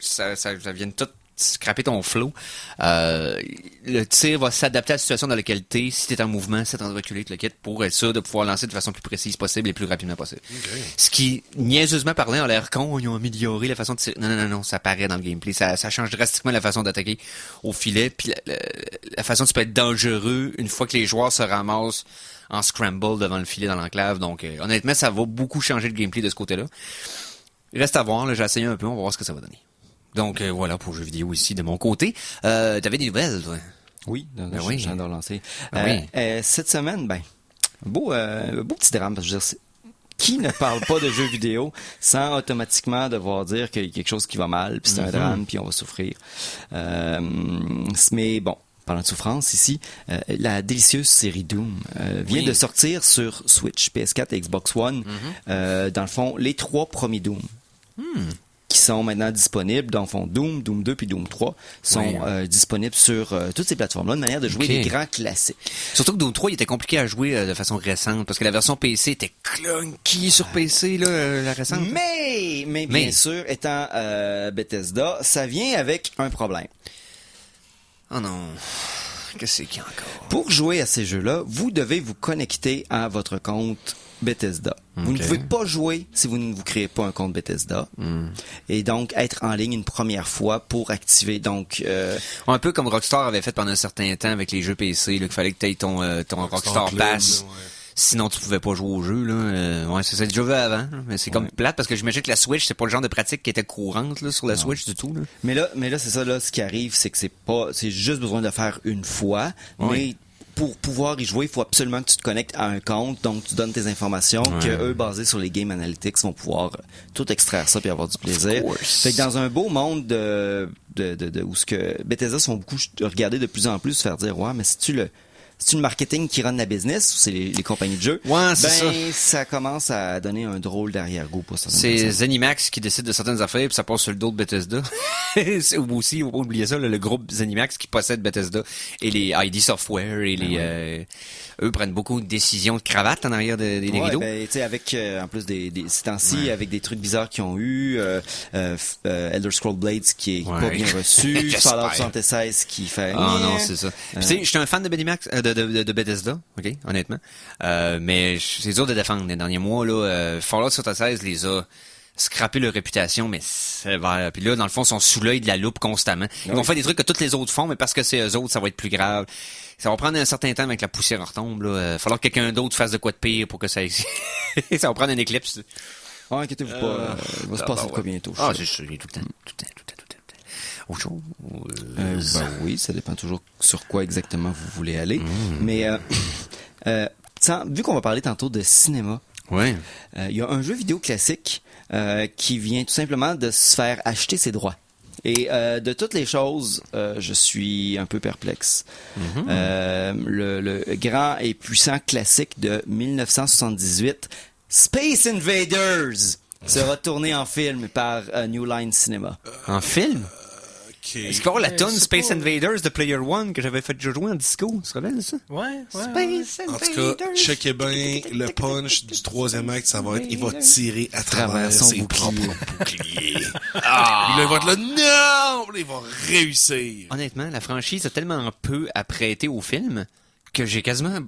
ça vienne tout scraper ton flow. Le tir va s'adapter à la situation dans laquelle t'es. Si t'es en mouvement, si t'es en train de reculer, le kit pour être sûr de pouvoir lancer de façon plus précise possible et plus rapidement possible. Okay. Ce qui, niaiseusement parlant, a l'air con, ils ont amélioré la façon de tirer. Non, ça apparaît dans le gameplay. Ça change drastiquement la façon d'attaquer au filet, puis la façon dont tu peux être dangereux une fois que les joueurs se ramassent en scramble devant le filet dans l'enclave. Donc, honnêtement, ça va beaucoup changer le gameplay de ce côté-là. Il reste à voir, là, j'ai essayé un peu, on va voir ce que ça va donner. Donc, voilà pour jeux vidéo ici de mon côté. T'avais des nouvelles, toi? Oui, oui. j'ai de relancer. Oui. Cette semaine, beau petit drame, parce que je veux dire, qui ne parle pas de jeux vidéo sans automatiquement devoir dire qu'il y a quelque chose qui va mal, puis c'est un drame, puis on va souffrir. Mais bon, parlant de souffrance ici, la délicieuse série Doom vient de sortir sur Switch, PS4 et Xbox One. Dans le fond, les 3 premiers Doom. Qui sont maintenant disponibles, dans le fond Doom 2 puis Doom 3 sont disponibles sur toutes ces plateformes-là, une manière de jouer les grands classiques. Surtout que Doom 3, il était compliqué à jouer de façon récente, parce que la version PC était clunky sur PC, là, la récente. Mais bien sûr, étant Bethesda, ça vient avec un problème. Oh non, qu'est-ce qu'il y a encore? Pour jouer à ces jeux-là, vous devez vous connecter à votre compte Bethesda. Vous ne pouvez pas jouer si vous ne vous créez pas un compte Bethesda. Et donc, être en ligne une première fois pour activer. Donc, un peu comme Rockstar avait fait pendant un certain temps avec les jeux PC, là, qu'il fallait que tu aies ton Rockstar Pass. Club, Sinon, tu pouvais pas jouer au jeu, là. C'est déjà vu avant, là. Mais c'est comme plate, parce que j'imagine que la Switch, c'est pas le genre de pratique qui était courante, là, sur la Switch du tout, là. Mais là, c'est ça, là, ce qui arrive, c'est que c'est juste besoin de le faire une fois. Mais pour pouvoir y jouer, il faut absolument que tu te connectes à un compte, donc tu donnes tes informations, que eux, basés sur les Game Analytics, vont pouvoir tout extraire ça puis avoir du plaisir. Fait que dans un beau monde où ce que Bethesda sont beaucoup regardés de plus en plus, se faire dire, ouais, mais c'est-tu le marketing qui run la business ou c'est les compagnies de jeux? Ouais, c'est ça commence à donner un drôle d'arrière-goût pour ça. C'est Zenimax qui décide de certaines affaires puis ça passe sur le dos de Bethesda. Ou aussi, on va pas oublier ça, le groupe Zenimax qui possède Bethesda et les ID Software et les eux prennent beaucoup de décisions de cravate en arrière des rideaux. Tu sais, avec en plus des ces temps-ci, avec des trucs bizarres qu'ils ont eu, Elder Scrolls Blades qui est pas bien reçu, Fallout 76 qui fait. Non, c'est ça. Tu sais, je suis un fan de Zenimax, de Bethesda, ok, honnêtement. Mais c'est dur de défendre les derniers mois là. Fallout 76 les a scraper leur réputation, mais sévère. Puis là, dans le fond, ils sont sous l'œil de la loupe constamment. Ils vont faire des trucs que toutes les autres font, mais parce que c'est eux autres, ça va être plus grave. Ça va prendre un certain temps avec la poussière en retombe. Il va falloir que quelqu'un d'autre fasse de quoi de pire pour que ça existe. Ça va prendre un éclipse. Ah, inquiétez-vous pas. Il va se passer de quoi bientôt. Ah, c'est sûr, tout le temps. Autre chose? Oui, ça dépend toujours sur quoi exactement vous voulez aller. Mais vu qu'on va parler tantôt de cinéma, il y a un jeu vidéo classique qui vient tout simplement de se faire acheter ses droits. Et de toutes les choses, je suis un peu perplexe. Le grand et puissant classique de 1978, Space Invaders, sera tourné en film par New Line Cinema. En film? Okay. Est-ce qu'il va y avoir la tonne Space Invaders de Player One que j'avais fait jouer en disco? Tu te rappelles ça? Ouais. Space En Invaders. tout cas, checkez bien le punch du 3e acte, ça va être, il va tirer à travers son ses bouclier. propres boucliers. Là, il va être là, non! Là, il va réussir. Honnêtement, la franchise a tellement peu à prêter au film que je suis quasiment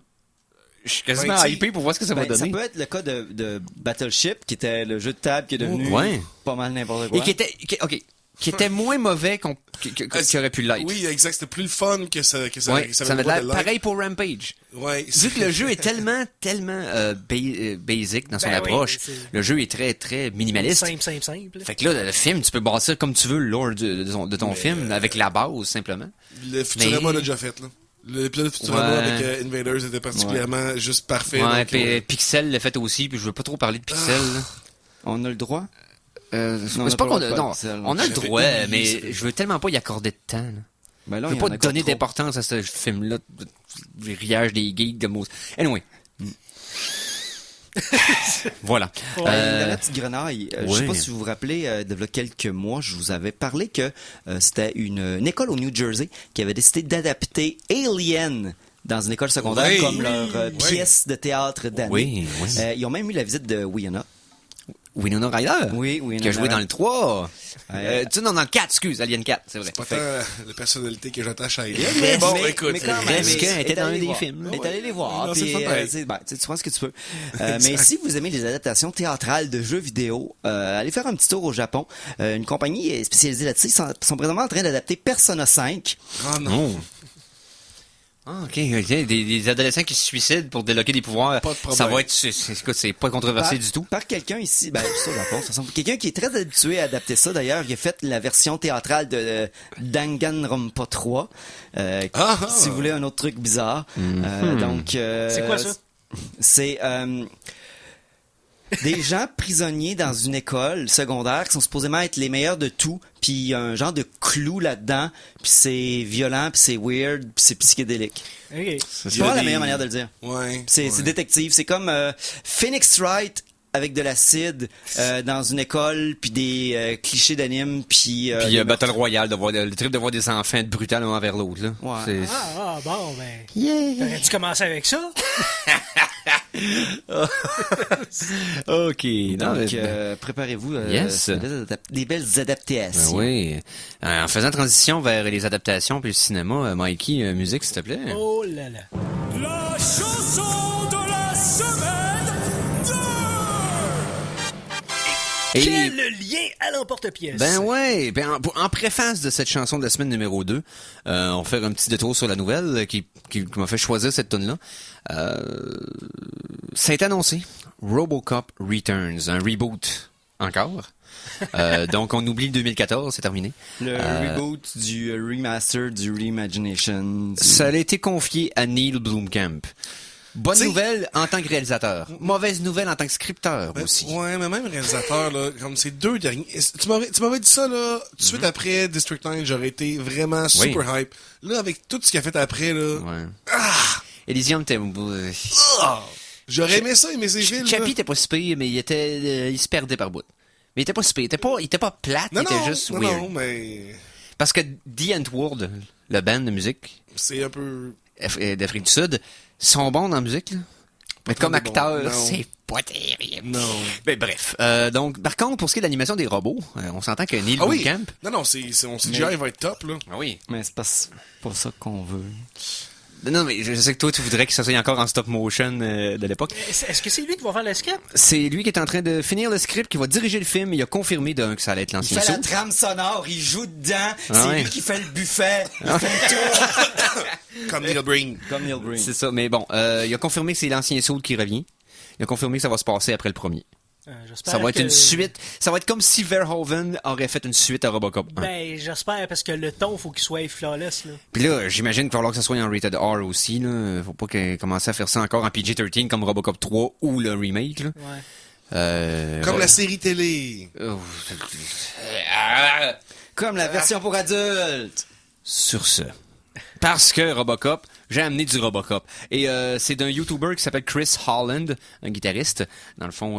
hypé pour voir ce que ça va donner. Ça peut être le cas de Battleship, qui était le jeu de table qui est devenu pas mal n'importe quoi. Et qui était moins mauvais qu'il aurait pu l'être. Oui, exact. C'était plus le fun que ça avait l'air pareil pour Rampage. Ouais. Vu que le jeu est tellement basic dans son approche, le jeu est très, très minimaliste. Simple. Fait que là, le film, tu peux bâtir comme tu veux le lore de ton film, avec la base, simplement. Le Futurama l'a déjà fait, là. L'épisode de Futurama avec Invaders était particulièrement juste parfait. Ouais, donc, puis Pixel l'a fait aussi, puis je veux pas trop parler de Pixel. On a le droit? C'est pas qu'on a... Non, on a le droit, mais je veux tellement pas y accorder de temps. Ben là, je veux pas donner d'importance à ce film-là, du riage des geeks de mots. Anyway. Voilà. La petite grenaille. Je sais pas si vous vous rappelez, de là quelques mois, je vous avais parlé que c'était une école au New Jersey qui avait décidé d'adapter Alien dans une école secondaire comme leur pièce de théâtre d'année. Oui. Ils ont même eu la visite de Winona. Winona Ryder. Oui, Winona. Qui a joué dans le 3. Non, dans le 4, excuse, Alien 4, c'est vrai. Pas tant la personnalité que j'attache à Alien. Mais Mais bon, mais- écoute. mais quand même, Reste qu'elle était est dans allé un des voir. films. Elle est allée les voir. Non, c'est Puis, le fun, pareil. tu vois ce que tu peux. Mais si vous aimez les adaptations théâtrales de jeux vidéo, allez faire un petit tour au Japon. Une compagnie spécialisée là-dessus sont présentement en train d'adapter Persona 5. Ah non. Ah, ok. Des adolescents qui se suicident pour débloquer des pouvoirs. Pas de problème. Ça va être, écoute, c'est pas controversé du tout. Par quelqu'un ici, c'est au Japon, de toute façon. Quelqu'un qui est très habitué à adapter ça, d'ailleurs, il a fait la version théâtrale de Danganronpa 3. Si vous voulez un autre truc bizarre. Donc, C'est quoi ça? C'est des gens prisonniers dans une école secondaire qui sont supposément être les meilleurs de tout, puis il y a un genre de clou là-dedans, puis c'est violent, puis c'est weird, puis c'est psychédélique. Ok. C'est pas la meilleure manière de le dire. Ouais. C'est détective. C'est comme Phoenix Wright avec de l'acide dans une école, puis des clichés d'anime, puis... Puis Battle Royale, le trip de voir des enfants être brutaux l'un envers l'autre. Là. Ouais. C'est- Bon, t'aurais dû commencer avec ça? Ok. Non, Donc, mais- préparez-vous. Yes. C'est des belles adaptations. Ben oui. En faisant transition vers les adaptations puis le cinéma, Mikey, musique, s'il te plaît. Oh là là. La chanson de la semaine 2! Et- Quel lien à l'emporte-pièce? Ben ouais, en préface de cette chanson de la semaine numéro 2, on va faire un petit détour sur la nouvelle qui m'a fait choisir cette tune-là. Ça a été annoncé, RoboCop Returns, un reboot encore. Donc on oublie le 2014, c'est terminé. Le reboot du remaster du Reimagination. Ça a été confié à Neil Blomkamp. Bonne T'sais- nouvelle en tant que réalisateur. Mauvaise nouvelle en tant que scripteur aussi. Ouais, mais même réalisateur, là, comme ces deux derniers. Tu m'avais dit ça, là, tout de suite après District 9, j'aurais été vraiment super hype. Là, avec tout ce qu'il a fait après, là. Ouais. Ah! Elysium, J'aurais aimé ça, aimer ces films. Chappie était pas si pire, mais il se perdait par bout. Mais il était pas si pire. Il était pas plate, il était juste weird. Non, mais. Parce que The Antwoord, le band de musique C'est un peu. d'Afrique du Sud, sont bons dans la musique, là. Mais très comme bon. acteurs, Non. c'est pas terrible. Non. Mais bref. Donc, par contre, pour ce qui est de l'animation des robots, on s'entend que Neil Ah oui! Blomkamp... Non, son CGI va être top, là. Ah oui. Mais c'est pas ça qu'on veut. Non, mais je sais que toi, tu voudrais que ça soit encore en stop motion de l'époque. Est-ce que c'est lui qui va faire le script? C'est lui qui est en train de finir le script, qui va diriger le film. Il a confirmé que ça allait être Il l'ancien fait la saut. trame sonore, il joue dedans, Ah c'est ouais. lui qui fait le buffet, il fait le tour. Comme Neil Breen. Comme Neil Breen. C'est ça, mais bon, il a confirmé que c'est l'ancien saut qui revient. Il a confirmé que ça va se passer après le premier. J'espère Ça va être que- une suite. Ça va être comme si Verhoeven aurait fait une suite à Robocop 1. Ben, j'espère, parce que le ton, faut qu'il soit flawless, là. Puis là, j'imagine qu'il va falloir que ça soit en rated R aussi. Là. Faut pas qu'elle commence à faire ça encore en PG-13 comme Robocop 3 ou le remake. Là. Ouais. Comme la série télé. Comme la version pour adultes. Sur ce. Parce que Robocop, j'ai amené du Robocop. Et c'est d'un YouTuber qui s'appelle Chris Holland, un guitariste, dans le fond,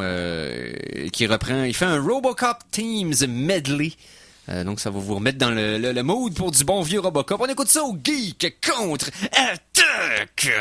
qui reprend... Il fait un Robocop Teams medley. Donc ça va vous remettre dans le mood pour du bon vieux Robocop. On écoute ça au Geek contre Attaque!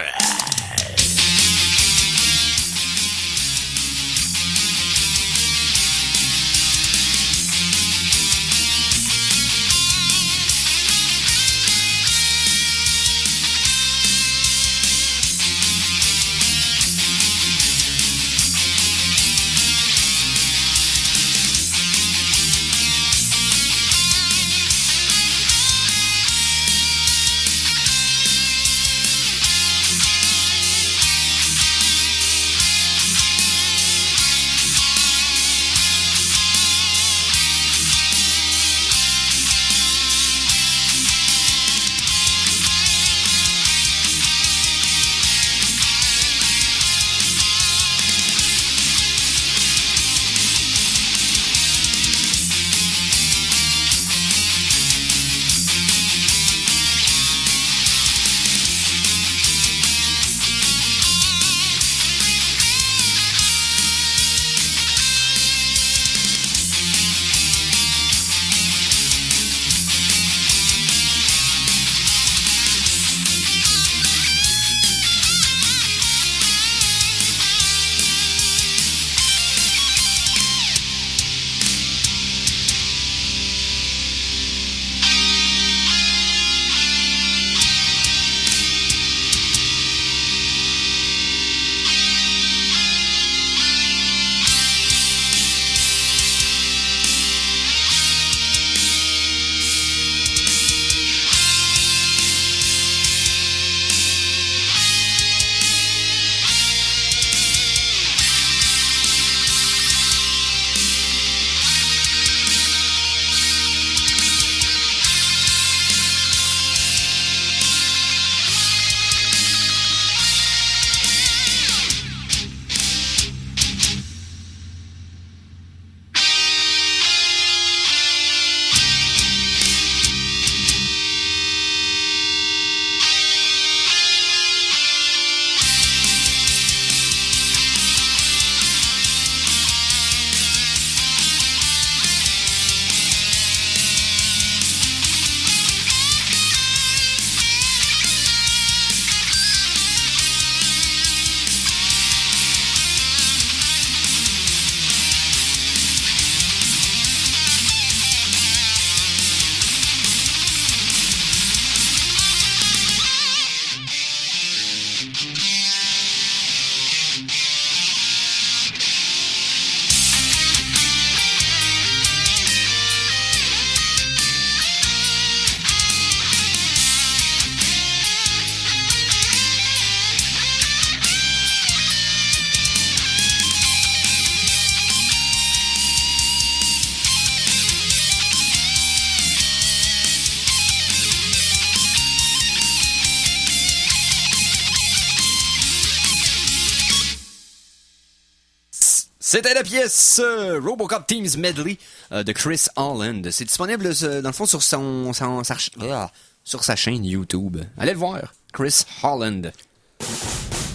C'était la pièce Robocop Teams Medley de Chris Holland. C'est disponible dans le fond sur sur sa chaîne YouTube. Allez le voir, Chris Holland.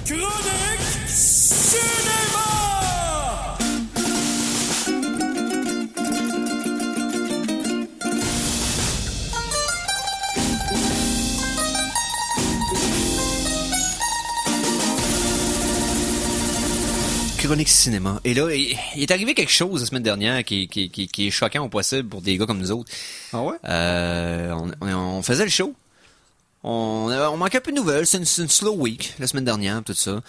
Chronique Cinéma! Chronique cinéma. Et là, il est arrivé quelque chose la semaine dernière qui est choquant au possible pour des gars comme nous autres. Ah ouais? On faisait le show. On manquait un peu de nouvelles. C'est une slow week la semaine dernière, tout ça.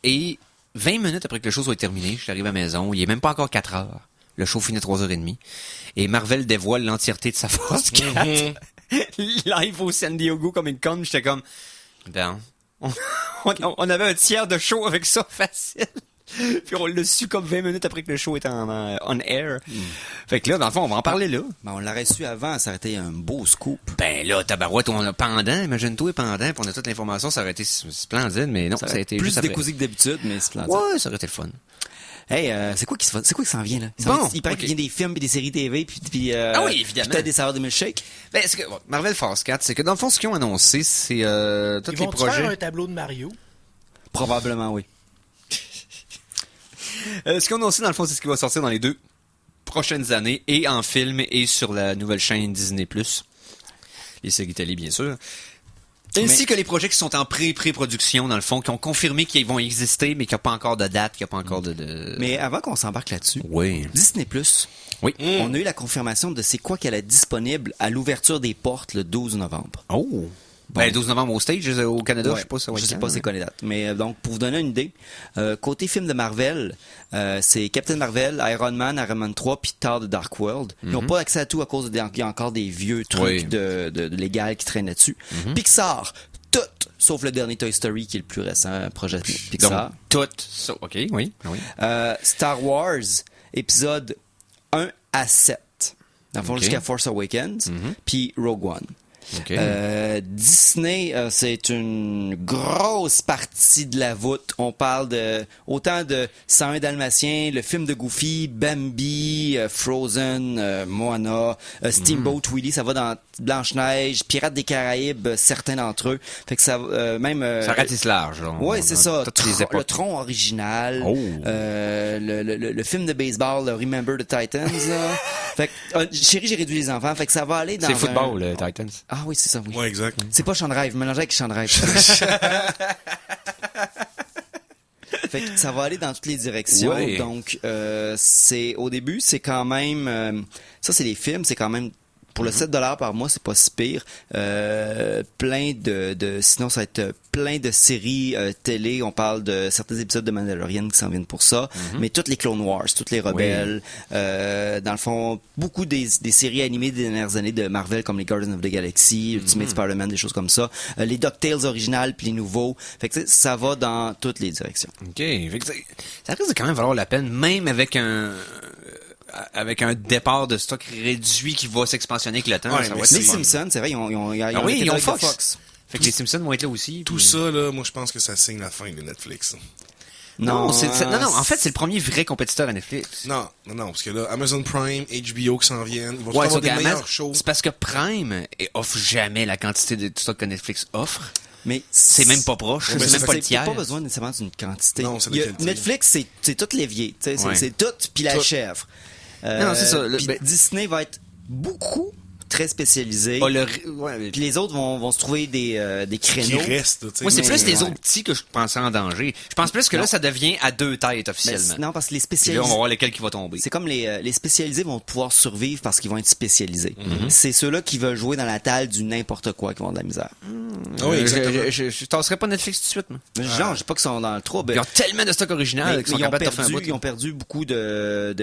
Et 20 minutes après que le show soit terminé, je suis arrivé à la maison. Il est même pas encore 4 heures. Le show finit à 3h30. Et Marvel dévoile l'entièreté de sa Force 4. Live au San Diego comme une conne. J'étais comme... Ben, on avait un tiers de show avec ça facile. Puis on l'a su comme 20 minutes après que le show était on air. Fait que là, dans le fond, on va en parler là. Ben, on l'aurait su avant, ça aurait été un beau scoop. Ben là, tabarouette, on a pendant, imagine-toi pendant, puis on a toute l'information, ça aurait été splendide, mais non, ça a été plus juste après. décousé que d'habitude, mais splendide. Ouais, ça aurait été le fun. Hey, c'est quoi qui s'en vient, là? Il paraît qu'il vient des films et des séries TV, puis ah oui, évidemment. Peut-être des saveurs de milkshake. Ben, Marvel Force 4, c'est que dans le fond, ce qu'ils ont annoncé, c'est tous les projets. Faire un tableau de Mario? Probablement, oui. Ce qu'ils ont annoncé, dans le fond, c'est ce qui va sortir dans les 2 prochaines années, et en film, et sur la nouvelle chaîne Disney+. Les séries télé, bien sûr. Ainsi que les projets qui sont en pré-production, dans le fond, qui ont confirmé qu'ils vont exister, mais qui n'ont pas encore de date, qui n'ont pas encore de... Mais avant qu'on s'embarque là-dessus, oui. Disney+, oui. On a eu la confirmation de c'est quoi qu'elle est disponible à l'ouverture des portes le 12 novembre. Oh! Ben, le 12 novembre au stage, au Canada, Ouais, je sais pas ça. Je sais pas c'est quoi les dates. Mais donc, pour vous donner une idée, côté film de Marvel, c'est Captain Marvel, Iron Man 3, puis Thor The Dark World. Ils n'ont pas accès à tout à cause qu'il y a encore des vieux trucs de légal qui traînent là-dessus. Pixar, tout, sauf le dernier Toy Story qui est le plus récent projet Pixar. Donc, tout. So, OK, oui. Star Wars, épisode 1 à 7. Dans le fond, jusqu'à Force Awakens, puis Rogue One. Okay. Disney, c'est une grosse partie de la voûte. On parle de autant de 101 Dalmatiens, le film de Goofy, Bambi, Frozen, Moana, Steamboat Willie, ça va dans Blanche-Neige, Pirates des Caraïbes, certains d'entre eux. Fait que ça même ça ratisse large. Ouais, c'est ça. Le tronc original, le film de baseball, le Remember the Titans. Fait que chérie, j'ai réduit les enfants. Fait que ça va aller dans c'est football, le Titans. Ah oui, c'est ça, oui. Ouais, exact. C'est pas Sean Drive, mélangé avec Sean Drive. Fait que ça va aller dans toutes les directions. Ouais. Donc, c'est au début, c'est quand même... ça, c'est les films, c'est quand même... Pour le 7$ par mois, c'est pas si pire. Plein sinon, ça va être plein de séries télé. On parle de certains épisodes de Mandalorian qui s'en viennent pour ça. Mais toutes les Clone Wars, toutes les Rebelles. Dans le fond, beaucoup des séries animées des dernières années de Marvel comme les Guardians of the Galaxy, Ultimate Spider-Man, des choses comme ça. Les DuckTales originales puis les nouveaux. Fait que ça va dans toutes les directions. OK. Fait que ça risque de quand même valoir la peine, même avec un départ de stock réduit qui va s'expansionner avec le temps. Ouais, ça va mais être Les le fun. Simpsons, c'est vrai, ils ont Fox. Fait que les Simpsons vont être là aussi. Tout puis... ça, là, moi, je pense que ça signe la fin de Netflix. Non, en fait, c'est le premier vrai compétiteur à Netflix. Non, parce que là, Amazon Prime, HBO qui s'en viennent, ils vont Ouais, avoir des meilleurs shows. c'est parce que Prime offre jamais la quantité de stock que Netflix offre. Mais c'est même pas proche, Ouais, mais c'est même pas le c'est tiers. pas besoin nécessairement d'une quantité. Non, c'est de qualité. Netflix, c'est tout l'évier. C'est tout, puis la chèvre. Non, c'est ça. Puis Disney va être beaucoup très spécialisé. Puis les autres vont se trouver des créneaux. Qui restent, tu sais. Moi, c'est plus les ouais. autres petits que je pensais en danger. Je pense plus que là, ça devient à 2 têtes officiellement. Non, parce que les Puis là, spécialisés... on va voir lequel qui va tomber. C'est comme les spécialisés vont pouvoir survivre parce qu'ils vont être spécialisés. C'est ceux-là qui veulent jouer dans la talle du n'importe quoi qui vont avoir de la misère. Ah oui, exactement. Je tasserais pas Netflix tout de suite, moi. Genre, je sais pas qu'ils sont dans le trouble. Ils ont tellement de stock original qu'ils sont capables de faire un bout. Ils ont perdu beaucoup de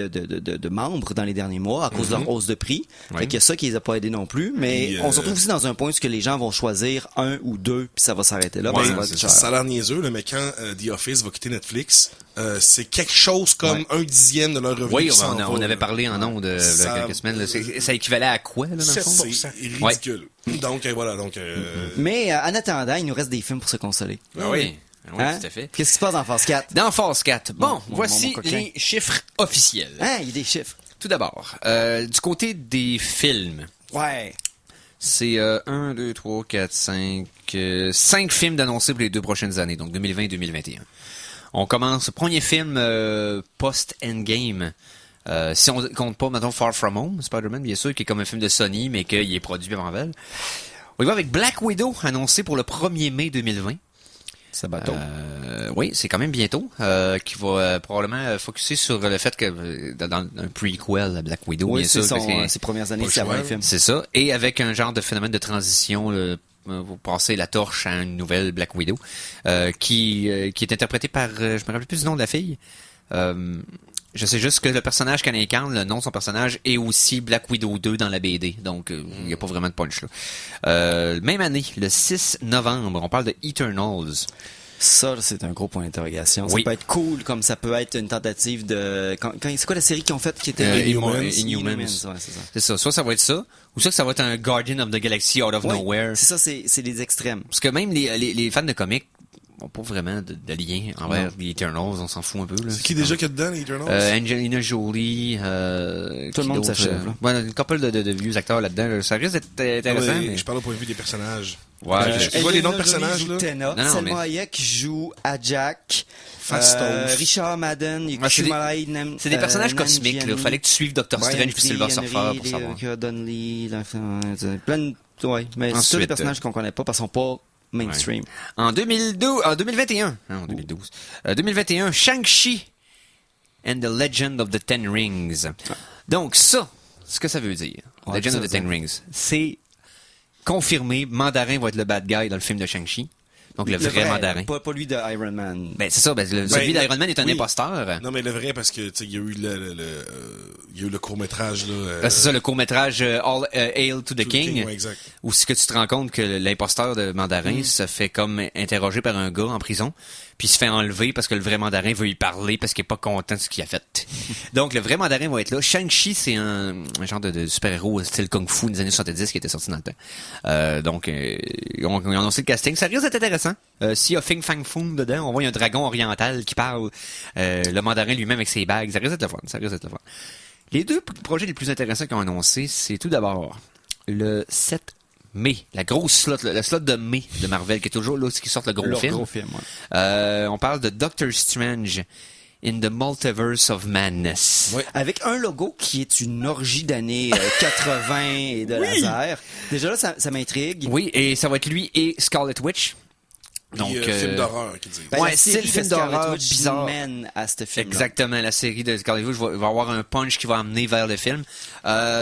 membres dans les derniers mois à cause de leur hausse de prix. Fait qu'il y a ça qui les a pas aidés non plus. Mais on se retrouve aussi dans un point où les gens vont choisir un ou deux puis ça va s'arrêter là. Ouais, ça va être cher. ça a l'air niaiseux, là, mais quand The Office va quitter Netflix, c'est quelque chose comme 1/10 de leur revenu. Oui, qui s'en va, on avait là. parlé en ondes il y a quelques semaines. Là. Ça équivalait à quoi, là, dans le fond? C'est ridicule. Donc, voilà. Donc, Mais en attendant, il nous reste des films pour se consoler. Ah oui. Oui, Hein? tout à fait. Qu'est-ce qui se passe dans Phase 4? Dans Phase 4, bon, mon voici coquin. les chiffres officiels. Hein, il y a des chiffres. Tout d'abord, du côté des films, Ouais. c'est 1, 2, 3, 4, 5... 5 films d'annoncés pour les 2 prochaines années, donc 2020 et 2021. On commence, premier film post-Endgame. Si on compte pas, maintenant Far From Home, Spider-Man, bien sûr, qui est comme un film de Sony, mais qu'il est produit par Marvel. On y va avec Black Widow, annoncé pour le 1er mai 2020. C'est bateau. Oui, c'est quand même bientôt, qui va probablement focuser sur le fait que dans un prequel à Black Widow, Oui, bien c'est sûr. parce que ses premières années, Pas le c'est avant choix. le film. c'est ça. Et avec un genre de phénomène de transition pour passer la torche à une nouvelle Black Widow, qui est interprétée par, je me rappelle plus du nom de la fille. Je sais juste que le personnage qu'elle incarne, le nom de son personnage, est aussi Black Widow 2 dans la BD. Donc, il n'y a pas vraiment de punch là. Même année, le 6 novembre, on parle de Eternals. Ça, c'est un gros point d'interrogation. Oui. Ça peut être cool, comme ça peut être une tentative de... c'est quoi la série qu'ils ont faite qui était... Inhumans. Ouais, c'est ça. C'est ça. Soit ça va être ça, ou ça va être un Guardian of the Galaxy out of Ouais, nowhere. c'est ça, c'est les extrêmes. Parce que même les fans de comics n'ont pas vraiment de lien envers les Eternals, on s'en fout un peu. Là. C'est qui déjà qu'il y a dedans, les Eternals? Angelina Jolie, Tout le qui monde d'autre, s'achève, là. Ouais, une couple de vieux acteurs là-dedans. Là. Ça risque d'être intéressant. Ouais, mais... Je parle au point de vue des personnages. Ouais, Tu vois les noms de personnages, là? Tenna, Non, non, Selma mais- Hayek joue Jack. Fastos. Richard Madden, Ouais, c'est des personnages cosmiques. Là. Fallait que tu suives Doctor Strange puis Silver Surfer pour savoir. Donnelly, plein de... Ouais, mais c'est tous Ensuite, des personnages qu'on connaît pas parce qu'ils sont pas mainstream. En 2021. Non, en 2012. 2021, Shang-Chi and the Legend of the Ten Rings. Donc ça, ce que ça veut dire, Ouais, Legend ça of the veut Ten dire. Rings, c'est confirmé, Mandarin va être le bad guy dans le film de Shang-Chi. Donc le vrai Mandarin. Pas lui de Iron Man. Ben c'est ça, celui d'Iron Man est un oui. imposteur. Non, mais le vrai, parce que, tu sais, il y a eu il y a eu le court-métrage, là. Ben, c'est ça, le court-métrage All Hail to the King. Ouais, exact. Où c'est que tu te rends compte que l'imposteur de Mandarin se fait comme interroger par un gars en prison, puis il se fait enlever parce que le vrai Mandarin veut y parler parce qu'il est pas content de ce qu'il a fait. Donc le vrai Mandarin va être là. Shang-Chi, c'est un genre de super-héros style Kung Fu des années 70 qui était sorti dans le temps. Donc ils ont annoncé le casting. Ça risque d'être intéressant. S'il y a Fing Fang Foom dedans, on voit un dragon oriental qui parle. Le Mandarin lui-même avec ses bagues. Ça risque d'être le fun. Les deux projets les plus intéressants qu'ils ont annoncés, c'est tout d'abord le 7 mai, la grosse slot, le slot de mai de Marvel, qui est toujours là, qui sort le gros Leur film. gros film, ouais. On parle de Doctor Strange in the Multiverse of Madness. Ouais. Avec un logo qui est une orgie d'années 80 et de laser. Déjà là, ça m'intrigue. Oui, et ça va être lui et Scarlet Witch. Donc, Film d'horreur, qu'ils disent. Ben, Ouais, la c'est série le film de Scarlet d'horreur Witch bizarre. mène à ce film. Exactement, la série de Scarlet Witch va avoir un punch qui va amener vers le film.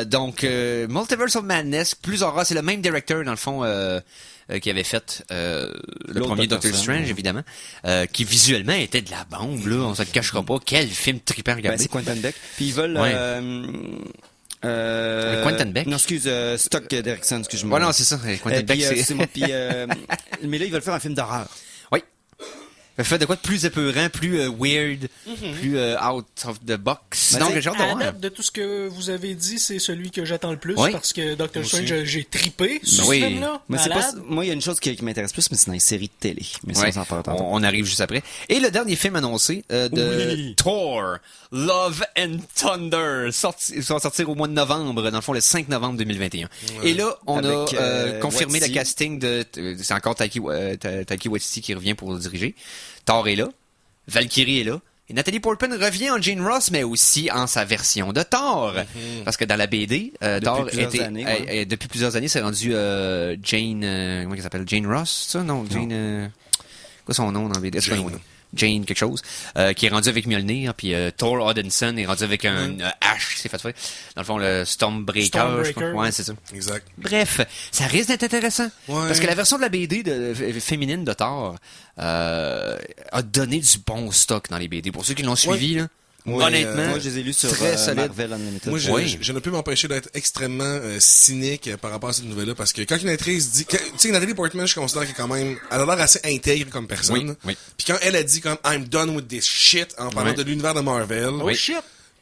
Donc, Multiverse of Madness, plus horreur, c'est le même directeur, dans le fond, qui avait fait le L'autre premier Doctor Doctor Strange, Strange, évidemment, qui visuellement était de la bombe, là, on se le cachera pas. Quel film trippant à Ben, regarder. c'est Quentin Beck. Puis ils veulent... Ouais. Avec Quentin Beck? Non, excuse, Stock Derrickson, excuse-moi. Ouais, non, c'est ça. Quentin Beck, c'est... Mais là, ils veulent faire un film d'horreur. Oui. Fait de quoi de plus épeurant, plus weird, plus out of the box. Ben, Donc, t'sais, j'ai hâte de À voir. date, de tout ce que vous avez dit, c'est celui que j'attends le plus Oui. parce que Doctor Moi Strange, aussi. j'ai trippé sur Oui. ce film-là. Mais c'est Malade. pas, moi, il y a une chose qui m'intéresse plus, mais c'est dans les séries de télé. Mais ça, Ouais. on s'en parle tantôt. On arrive juste après. Et le dernier film annoncé de Oui. Thor, Love and Thunder, il va sortir au mois de novembre, dans le fond le 5 novembre 2021. Et là, on Avec, a confirmé le Waititi. casting de... c'est encore Taiki Waititi qui revient pour le diriger. Thor est là, Valkyrie est là. Et Nathalie Portman revient en Jane Ross, mais aussi en sa version de Thor. Parce que dans la BD, Thor plusieurs était... années, ouais. depuis plusieurs années, c'est rendu Jane... comment elle s'appelle? Jane Ross, ça? Non, Jane... quoi son nom dans la BD? C'est pas un nom. Jane quelque chose, qui est rendu avec Mjolnir, puis Thor Odinson est rendu avec un hache, c'est fait. Dans le fond, le Stormbreaker, je Stormbreaker, crois. Ouais, c'est ça. Exact. Bref, ça risque d'être intéressant. Ouais. Parce que la version de la BD féminine de Thor a donné du bon stock dans les BD. Pour ceux qui l'ont suivi, là, Ouais, honnêtement, Moi, je les ai lus sur très solide. Marvel Unlimited. Moi, Oui. je ne peux m'empêcher d'être extrêmement cynique par rapport à cette nouvelle-là, parce que quand une actrice dit... Tu sais, Nathalie Portman, je considère qu'elle est quand même... Elle a l'air assez intègre comme personne. Oui, oui. Puis quand elle a dit comme « I'm done with this shit » en parlant Ouais. de l'univers de Marvel... Oh shit!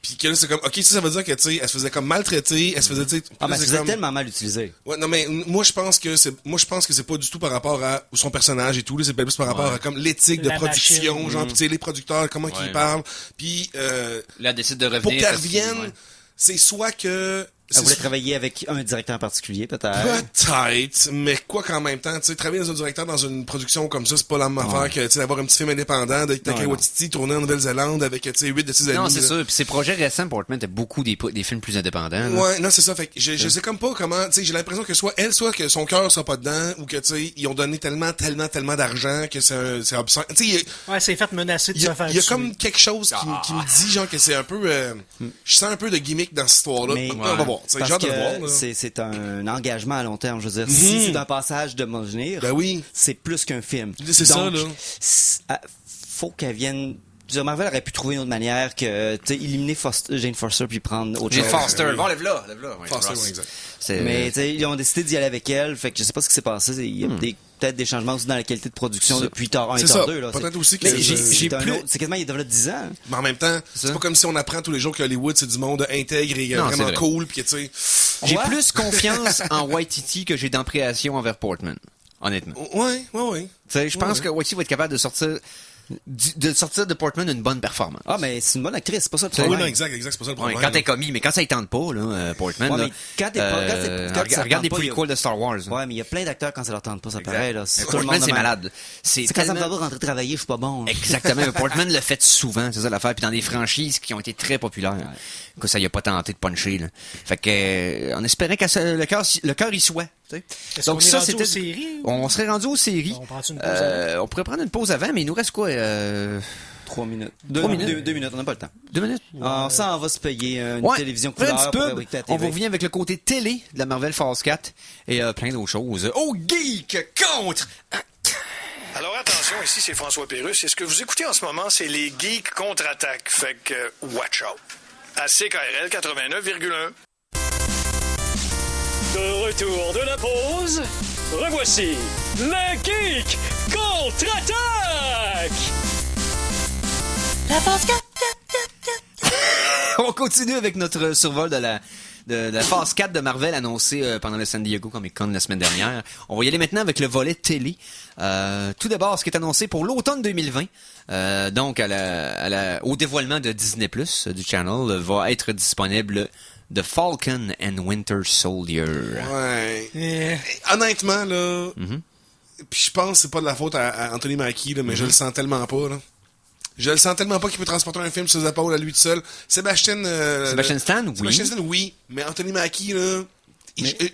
Puis que là, c'est comme, ok, ça veut dire que, tu sais, elle se faisait comme maltraiter, elle se faisait, tu sais... Ah, mais c'est c'est comme- tellement mal utilisé. Ouais, non, mais moi, je pense que c'est pas du tout par rapport à son personnage et tout, là, c'est plus par rapport à, comme, l'éthique de La production, machine. genre, pis tu sais, les producteurs, comment qu'ils parlent. Puis, Là, elle décide de revenir. pour qu'elle parce que- revienne, ouais. c'est soit que... Elle voulait travailler avec un directeur en particulier, peut-être. Peut-être, mais quoi qu'en même temps, tu sais, travailler dans un directeur dans une production comme ça, c'est pas la même affaire que, tu sais, d'avoir un petit film indépendant de Taika non. Waititi tourné en Nouvelle-Zélande avec, tu sais, 8 de ses amis. Non, c'est là. sûr. Puis ses projets récents, Portman, t'as beaucoup des films plus indépendants. là. Ouais, non, c'est ça. Fait que je sais comme pas comment, tu sais, j'ai l'impression que soit que son cœur soit pas dedans, ou que, tu sais, ils ont donné tellement d'argent que c'est obscène. Tu sais, Ouais, c'est fait menacer de il y se a, faire il y a tuer. comme quelque chose qui me dit, genre, que c'est un peu, je sens un peu de gimmick dans cette histoire-là. Mais- On va voir. C'est Parce genre de que le voir, là. c'est un engagement à long terme. Je veux dire, si c'est un passage de Mounir, Ben oui. c'est plus qu'un film. C'est ça, là. Faut qu'elle vienne. Je veux dire, Marvel aurait pu trouver une autre manière que, tu sais, éliminer Jane Foster puis prendre autre Jane chose. Foster. Bon, lève-la. Ouais, Foster, Ross. ouais, exact. C'est- Mais, tu sais, ils ont décidé d'y aller avec elle. Fait que je sais pas ce qui s'est passé. Il y a peut-être des changements aussi dans la qualité de production depuis Thor 1 et C'est Thor ça. 2, là. Peut-être aussi que Mais c'est- j'ai c'est plus. C'est quasiment, il devrait 10 ans. Mais en même temps, c'est pas comme si on apprend tous les jours que Hollywood, c'est du monde intègre et Non, vraiment c'est vrai. cool, pis que, tu sais... J'ai Ouais. plus confiance en Waititi que j'ai d'appréhension envers Portman. Honnêtement. Ouais. Tu sais, je pense que Waititi va être capable de sortir de Portman une bonne performance. Ah, mais c'est une bonne actrice, c'est pas ça le Ah oui, problème. non, exact, c'est pas ça le Ouais, problème. quand t'es commis, mais quand ça ne tente pas, là, Portman, Ouais, là, mais quand t'es pas- quand ça regarde les tente pas, prequels de Star Wars. là. Ouais, mais il y a plein d'acteurs quand ça leur tente pas, ça Exact. paraît, là. Mais C'est tout le Portman, monde de c'est même. malade. C'est C'est quand ça me tellement- va pas rentrer travailler, je suis pas bon. Exactement. Mais Portman le fait souvent, c'est ça l'affaire. Puis dans des franchises qui ont été très populaires, que ça y a pas tenté de puncher. Là. Fait que, on espérait que le cœur y soit. Tu sais. Est-ce qu'on est rendu aux séries? On serait rendu aux séries. On prend-tu une pause avant? On pourrait prendre une pause avant, mais il nous reste quoi 3 minutes. 3 minutes. 2 minutes, on n'a pas le temps. 2 minutes. Ah, ça, on va se payer une Ouais. télévision Faire couleur un pour petit pub. écouter la On TV. revient avec le côté télé de la Marvel Phase 4 et plein d'autres choses. Au geek contre. Alors attention, ici c'est François Pérusse. Et ce que vous écoutez en ce moment, c'est les Geeks contre-attaque. Fait que, watch out. À CKRL 89,1. De retour de la pause, revoici le Geek contre-attaque! On continue avec notre survol de la phase 4 de Marvel annoncée pendant le San Diego Comic-Con la semaine dernière. On va y aller maintenant avec le volet télé. Tout d'abord, ce qui est annoncé pour l'automne 2020, donc au dévoilement de Disney+, du channel, va être disponible The Falcon and Winter Soldier. Ouais. Honnêtement, là, puis je pense que c'est pas de la faute à Anthony Mackie, là, mais je le sens tellement pas, là. Je le sens tellement pas qu'il peut transporter un film sur ses épaules à lui tout seul. Sébastien Stan, oui. Sébastien Stan, oui. Mais Anthony Mackie, là,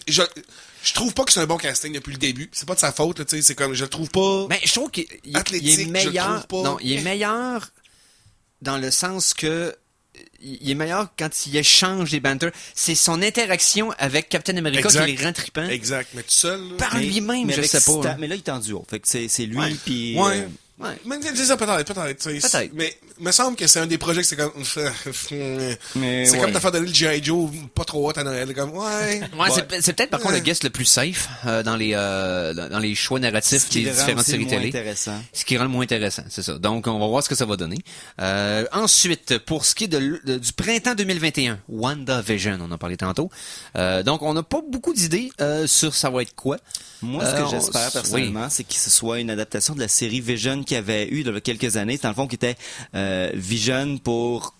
je trouve pas que c'est un bon casting depuis le début. C'est pas de sa faute, là, tu sais. C'est comme, je le trouve pas. Mais je trouve qu'il Athlétique, est je meilleur. le trouve pas. Non, il est meilleur dans le sens que il est meilleur quand il échange des banters. C'est son interaction avec Captain America Exact. qui les rend trippants. Exact. Mais tout seul, là. Par lui-même, mais je avec sais pas. Mais là, il est en duo. Fait que c'est lui, Ouais. puis... Ouais. Ouais. Mais c'est ça, peut-être. tu sais. Peut-être. Mais il me semble que c'est un des projets que c'est comme. Mais c'est ouais. comme de faire donner le G.I. Joe pas trop haut à Noël. Comme, ouais. Ouais, c'est peut-être par contre le Ouais. guest le plus safe dans les choix narratifs qui des le rend différentes aussi séries moins télé. intéressant. Ce qui rend le moins intéressant, c'est ça. Donc, on va voir ce que ça va donner. Ensuite, pour ce qui est du printemps 2021, WandaVision, on en parlait tantôt. Donc, on n'a pas beaucoup d'idées sur ça va être quoi. Moi, ce que j'espère oui. personnellement, c'est que ce soit une adaptation de la série Vision qu'il y avait eu il y a quelques années. C'est dans le fond qui était Vision pour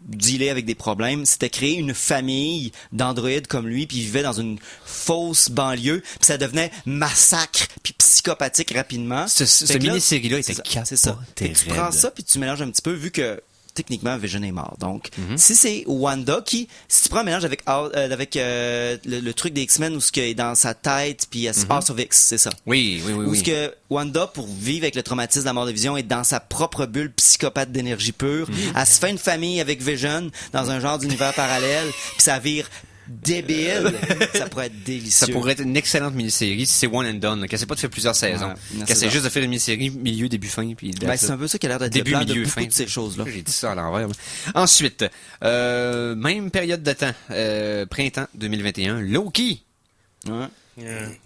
dealer avec des problèmes. C'était créer une famille d'androïdes comme lui, puis il vivait dans une fausse banlieue, puis ça devenait massacre puis psychopathique rapidement. Ce Fait que là, mini-série-là était c'est ça. Fait que tu prends ça puis tu mélanges un petit peu vu que techniquement Vision est mort. Donc si c'est Wanda si tu prends un mélange avec le truc des X-Men où ce qui est dans sa tête puis House of X, c'est ça. Oui. Où ce que Wanda, pour vivre avec le traumatisme de la mort de Vision, est dans sa propre bulle psychopathe d'énergie pure. Elle se fait une famille avec Vision dans un genre d'univers parallèle, puis ça vire débile. Ça pourrait être délicieux. Ça pourrait être une excellente mini-série si c'est one and done, là, qu'elle s'est pas de faire plusieurs saisons. non, Qu'elle c'est s'est ça. juste de faire une mini-série milieu, début, fin. Puis C'est un peu ça qui a l'air d'être début, le plan milieu, de beaucoup fin. de ces choses-là. J'ai dit ça à l'envers. là. Ensuite, même période de temps, printemps 2021, Loki. Ouais.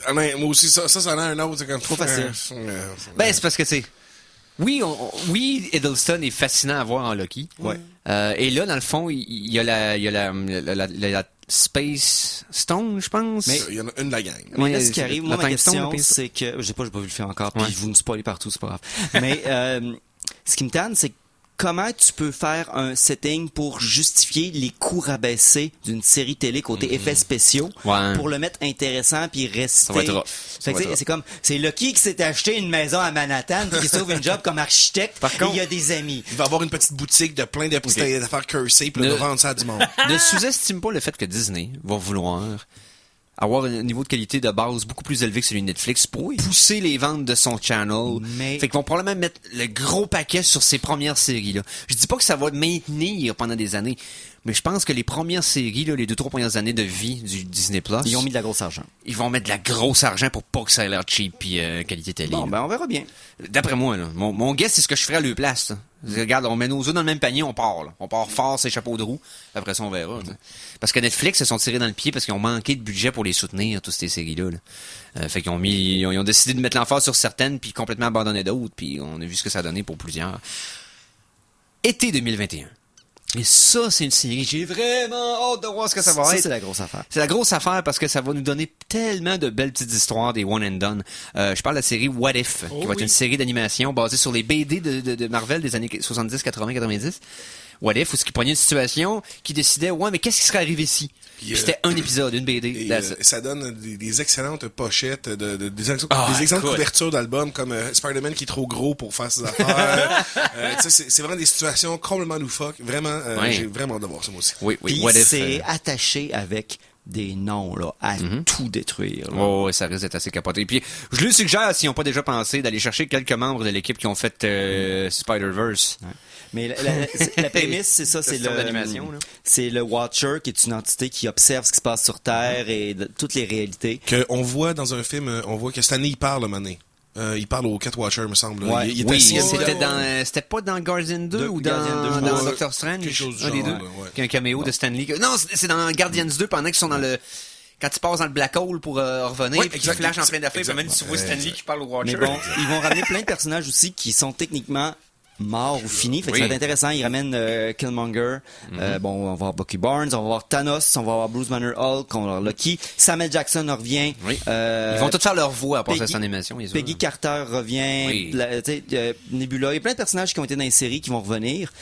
Ah, mais moi aussi, ça en a un autre. C'est comme. Trop facile. Ben, c'est parce que, tu sais, Oui, Hiddleston est fascinant à voir en Loki. Ouais. Et là, dans le fond, il y a la Space Stone, je pense. Mais Il y en a une de la gang. Mais là, ce qui arrive, moi, ma Time Stone, question, puis- c'est que... J'ai pas vu le film encore, puis Ouais. vous me spoilez partout, c'est pas grave. Mais ce qui me tanne, c'est comment tu peux faire un setting pour justifier les coûts rabaissés d'une série télé côté effets spéciaux Ouais. pour le mettre intéressant puis rester... Ça va être rough. Fait que, tu sais, c'est comme, c'est Lucky qui s'est acheté une maison à Manhattan puis qui se trouve une job comme architecte Par et contre- il y a des amis. Il va avoir une petite boutique de plein de petites affaires cursées, puis là, il va vendre ça à du monde. Ne sous-estime pas le fait que Disney va vouloir avoir un niveau de qualité de base beaucoup plus élevé que celui de Netflix pour pousser les ventes de son channel. Mais- Fait qu'ils vont probablement mettre le gros paquet sur ces premières séries-là. Je dis pas que ça va maintenir pendant des années, mais je pense que les premières séries, là, les 2-3 premières années de vie du Disney+, Ils ont mis de la grosse argent. ils vont mettre de la grosse argent pour pas que ça ait l'air cheap puis qualité télé. Bon, là. ben on verra bien. D'après moi, là, mon guess, c'est ce que je ferais à leur place. Là. Regarde, on met nos œufs dans le même panier, on part. Là. On part fort, ses chapeaux de roue. Après ça, on verra. T'sais. Parce que Netflix se sont tirés dans le pied parce qu'ils ont manqué de budget pour les soutenir, toutes ces séries-là. Là. Fait qu'ils ont ils ont décidé de mettre l'emphase sur certaines puis complètement abandonner d'autres. Puis on a vu ce que ça a donné pour plusieurs. Été 2021. Et ça, c'est une série. J'ai vraiment hâte de voir ce que ça va être. c'est la grosse affaire. C'est la grosse affaire parce que ça va nous donner tellement de belles petites histoires des one and done. Je parle de la série What If, qui va être une série d'animation basée sur les BD de Marvel des années 70, 80, 90. What If, où ce qui prenait une situation qui décidait, ouais, mais qu'est-ce qui serait arrivé si? Puis c'était un épisode, une BD. Et ça donne des excellentes pochettes, des excellentes écoute. couvertures d'albums comme Spider-Man qui est trop gros pour faire ses affaires. Tu sais, c'est vraiment des situations complètement loufoques. Vraiment, Ouais. j'ai vraiment hâte de voir ça moi aussi. Oui, Puis What If. c'est attaché avec des noms là, à tout détruire. là. Oh, ouais, ça risque d'être assez capoté. Puis, je lui suggère, s'ils n'ont pas déjà pensé, d'aller chercher quelques membres de l'équipe qui ont fait Spider-Verse. Mais la prémisse, c'est ça, c'est Question d'animation, là. c'est le Watcher qui est une entité qui observe ce qui se passe sur Terre et toutes les réalités. On voit dans un film, on voit que Stanley il parle à un moment donné. Il parle au Catwatcher, me semble. Ouais. Il est Oui, assis, c'était pas dans Guardian 2 ou dans, Guardian 2, dans ouais. Doctor Strange, Quelque chose du un des genre, deux, là, ouais. qui a un caméo de Stanley. Non, c'est dans Guardians 2 pendant qu'ils sont dans le... Quand ils passent dans le black hole pour revenir, Ouais, puis qu'ils exact, flashent en plein d'affaires, puis même tu vois exact. Stanley qui parle au Watcher. Mais bon, ils vont ramener plein de personnages aussi qui sont techniquement morts ou finis. Fait que Oui. ça va être intéressant. Ils ramènent Killmonger. Bon, on va voir Bucky Barnes, on va voir Thanos, on va voir Bruce Banner Hulk, on va voir Loki. Samuel Jackson revient. Oui. Ils vont tous faire leur voix à part Peggy- cette animation. les Peggy autres. Carter revient, Oui. Nebula. Il y a plein de personnages qui ont été dans les séries qui vont revenir.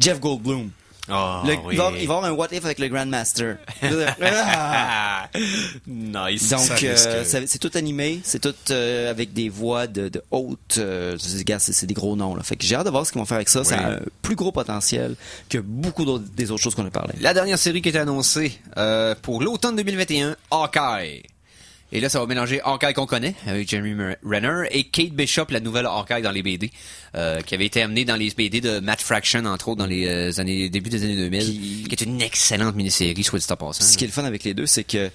Jeff Goldblum. Ah, Il oui. va y avoir un What If avec le Grandmaster. Ah! Nice. Donc, Ça risque. c'est tout animé, c'est tout avec des voix de haute. Gars, c'est des gros noms. Là. Fait que j'ai hâte de voir ce qu'ils vont faire avec ça. Ça a un plus gros potentiel que beaucoup des autres choses qu'on a parlé. La dernière série qui a été annoncée pour l'automne 2021, Hawkeye. Et là, ça va mélanger Hawkeye qu'on connaît, avec Jeremy Renner, et Kate Bishop, la nouvelle Hawkeye dans les BD, qui avait été amenée dans les BD de Matt Fraction, entre autres, dans les début des années 2000, Puis- qui est une excellente mini-série, soit dit en passant. Ce qui est le fun avec les deux, c'est que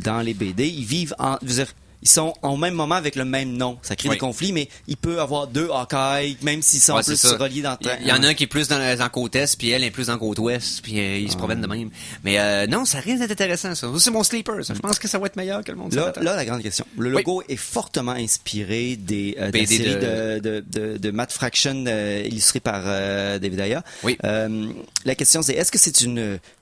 dans les BD, ils vivent je veux dire, ils sont au même moment avec le même nom. Ça crée Oui. des conflits, mais il peut avoir deux Hawkeye, même s'ils sont Ouais, plus c'est ça. reliés dans Il y en a un qui est plus dans côte est, puis elle est plus dans côte ouest, puis ils se promènent de même. Mais non, ça risque d'être intéressant, ça. C'est mon sleeper, ça. Je pense que ça va être meilleur que le monde Là, s'attend. la grande question. Le logo est fortement inspiré de la BD série de Matt Fraction illustrée par David Ayer. Oui. La question c'est est-ce que c'est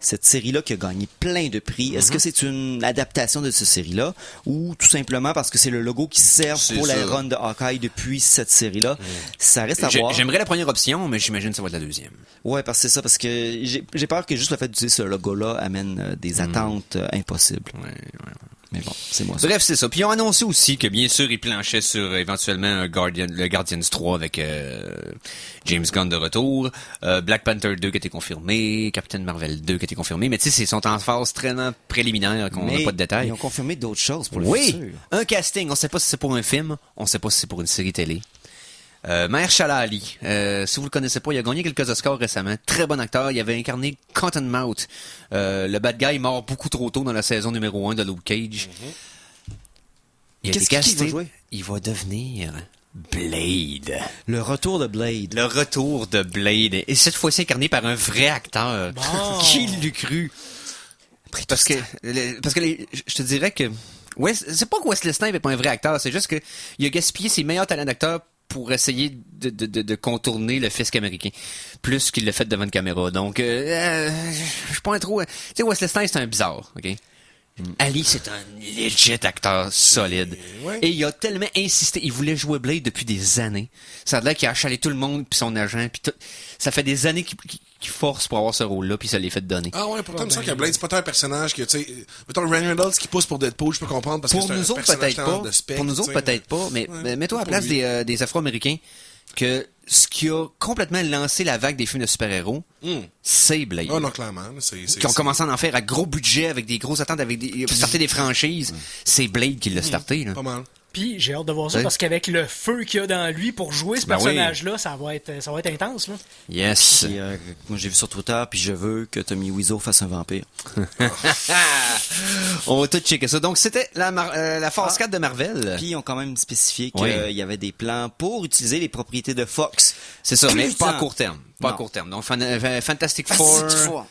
cette série-là qui a gagné plein de prix? Est-ce que c'est une adaptation de cette série-là ou tout simplement parce que c'est le logo qui sert C'est pour la ça. run de Hawkeye depuis cette série-là? Ça reste à voir. J'aimerais la première option, mais j'imagine que ça va être la deuxième. Ouais, parce que c'est ça, parce que j'ai peur que juste le fait d'utiliser ce logo-là amène des attentes impossibles. Ouais. Mais bon, c'est moi ça. Bref, c'est ça. Puis ils ont annoncé aussi que bien sûr ils planchaient sur éventuellement le Guardians 3 avec James Gunn de retour, Black Panther 2 qui a été confirmé, Captain Marvel 2 qui a été confirmé, mais tu sais, ils sont en phase très préliminaire qu'on n'a Mais pas de détails. ils ont confirmé d'autres choses pour le Oui, futur. un casting. On sait pas si c'est pour un film, on sait pas si c'est pour une série télé. Mahershala Ali, si vous le connaissez pas, il a gagné quelques Oscars récemment. Très bon acteur. Il avait incarné Cottonmouth, le bad guy mort beaucoup trop tôt dans la saison numéro 1 de Luke Cage. Il a été Qu'est-ce qu'il casté. va jouer? Il va devenir Blade. Le retour de Blade. Le retour de Blade. Et cette fois-ci incarné par un vrai acteur. Qui l'eût cru? Parce que je te dirais que c'est pas que Wesley Snipes est pas un vrai acteur, c'est juste que il a gaspillé ses meilleurs talents d'acteur pour essayer de contourner le fisc américain, plus qu'il l'a fait devant une caméra. Donc, je suis pas un trop... Tu sais, Wesley Snipes, c'est un bizarre, OK? Ali, c'est un legit acteur solide. Ouais. Et il a tellement insisté. Il voulait jouer Blade depuis des années. Ça a l'air qu'il a achalé tout le monde, puis son agent, puis tout. Ça fait des années qu'il force pour avoir ce rôle-là, puis ça l'est fait donner. Ah ouais, pourtant, il me semble que Blade, c'est pas tant un personnage que, tu sais, mettons, Ryan Reynolds qui pousse pour Deadpool, je peux comprendre, parce que c'est un personnage de spectre. Pour nous autres, peut-être pas, mais mets-toi à la place des Afro-Américains, que ce qui a complètement lancé la vague des films de super-héros, c'est Blade. Ah non, clairement. Qui ont commencé à en faire à gros budget, avec des grosses attentes, avec starter des franchises. C'est Blade qui l'a starté, là. Pas mal. Puis j'ai hâte de voir ça parce qu'avec le feu qu'il y a dans lui pour jouer ce personnage-là, ça va être intense, là. Yes. Puis, moi, j'ai vu sur Twitter, puis je veux que Tommy Wiseau fasse un vampire. On va tout checker ça. Donc, c'était la phase 4 de Marvel. Puis, ils ont quand même spécifié qu'il y avait des plans pour utiliser les propriétés de Fox. C'est ça, mais Putain. pas à court terme. Pas à Non. court terme. Donc, Fantastic Four.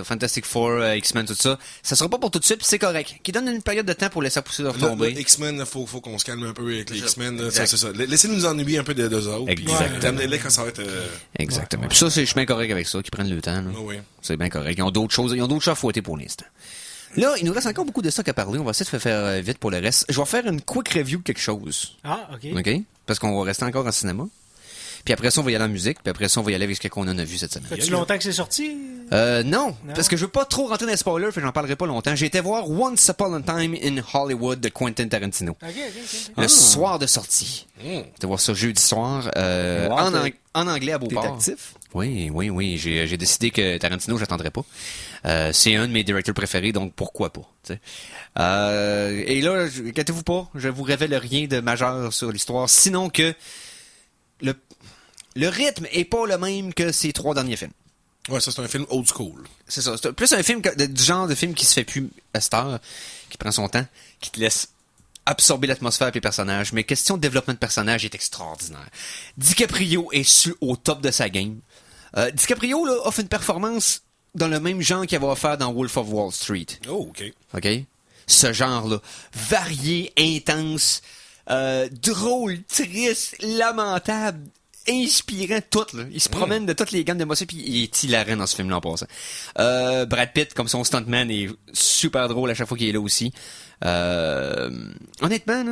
Fantastic Four, X-Men, tout ça. Ça sera pas pour tout de suite, puis c'est correct. Qui donne une période de temps pour laisser pousser de retomber. Là, X-Men, faut qu'on se calme un peu avec les X-Men. Là, c'est ça. Laissez-nous nous ennuyer un peu de deux autres. Exactement. Puis amenez-les quand ça va être... Exactement. Puis ça, je suis bien correct avec ça, qu'ils prennent le temps. Là. Ah oui. C'est bien correct. Ils ont d'autres choses à fouetter pour l'instant. Là, il nous reste encore beaucoup de stock à parler. On va essayer de faire vite pour le reste. Je vais faire une quick review de quelque chose. Ah, OK. OK? Parce qu'on va rester encore en cinéma. Puis après ça, on va y aller en musique. Puis après ça, on va y aller avec ce qu'on en a vu cette semaine. Fait-tu longtemps que c'est sorti? Non, parce que je veux pas trop rentrer dans les spoilers, fait que j'en parlerai pas longtemps. J'ai été voir Once Upon a Time in Hollywood de Quentin Tarantino. OK. Le soir de sortie. J'ai été voir ça jeudi soir, en anglais à T'es Beauport. actif? Oui. J'ai décidé que Tarantino, j'attendrai pas. C'est un de mes directeurs préférés, donc pourquoi pas, tu sais. Et là, inquiétez-vous pas, je vous révèle rien de majeur sur l'histoire, sinon que le rythme est pas le même que ces 3 derniers films. Ouais, ça, c'est un film old school. C'est ça. C'est plus un film du genre de film qui se fait plus à cette heure, qui prend son temps, qui te laisse absorber l'atmosphère et les personnages. Mais question de développement de personnage est extraordinaire. DiCaprio est au top de sa game. DiCaprio là, offre une performance dans le même genre qu'il avait offert dans Wolf of Wall Street. Oh, OK. OK? Ce genre-là. Varié, intense, drôle, triste, lamentable, inspirant, tout, là. Il se promène de toutes les gammes d'émotions, puis il est hilarant dans ce film-là en passant. Brad Pitt, comme son stuntman, est super drôle à chaque fois qu'il est là aussi. Honnêtement,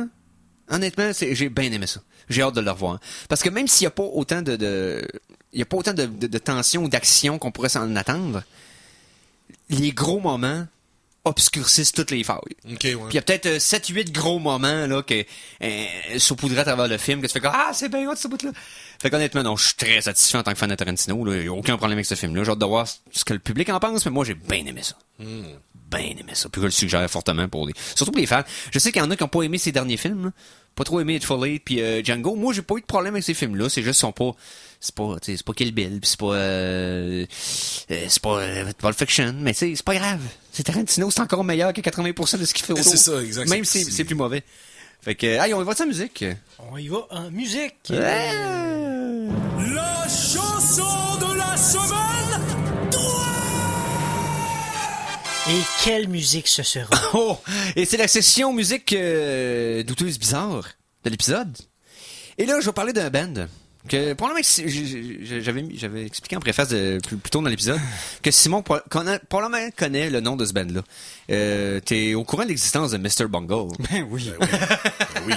j'ai bien aimé ça. J'ai hâte de le revoir. Parce que même s'il n'y a pas autant de tension ou d'action qu'on pourrait s'en attendre, les gros moments obscurcissent toutes les failles. OK, ouais. Puis il y a peut-être 7-8 gros moments là que saupoudrés à travers le film que tu fais comme ah c'est bien hot ce bout là. Fait qu'honnêtement non, je suis très satisfait en tant que fan de Tarantino là, y a aucun problème avec ce film là. J'ai hâte de voir ce que le public en pense, mais moi j'ai bien aimé ça. Bien aimé ça. Puis je le suggère fortement surtout pour les fans. Je sais qu'il y en a qui n'ont pas aimé ces derniers films là. Pas trop aimé Hateful Eight puis Django. Moi j'ai pas eu de problème avec ces films là, c'est juste qu'ils sont pas c'est pas Kill Bill, pis c'est pas Pulp Fiction, mais c'est pas grave. C'est Tarantino, c'est encore meilleur que 80% de ce qu'il fait autour. C'est ça, exactement. Même si c'est plus mauvais. Fait que, on y va de sa musique. On y va en musique. La chanson de la semaine 3! Et quelle musique ce sera? Oh! Et c'est la session musique douteuse bizarre de l'épisode. Et là, je vais parler d'un band. Que probablement j'avais expliqué en préface plus tôt dans l'épisode que Simon probablement connaît le nom de ce band-là. T'es au courant de l'existence de Mr. Bungle. Ben oui. Oui.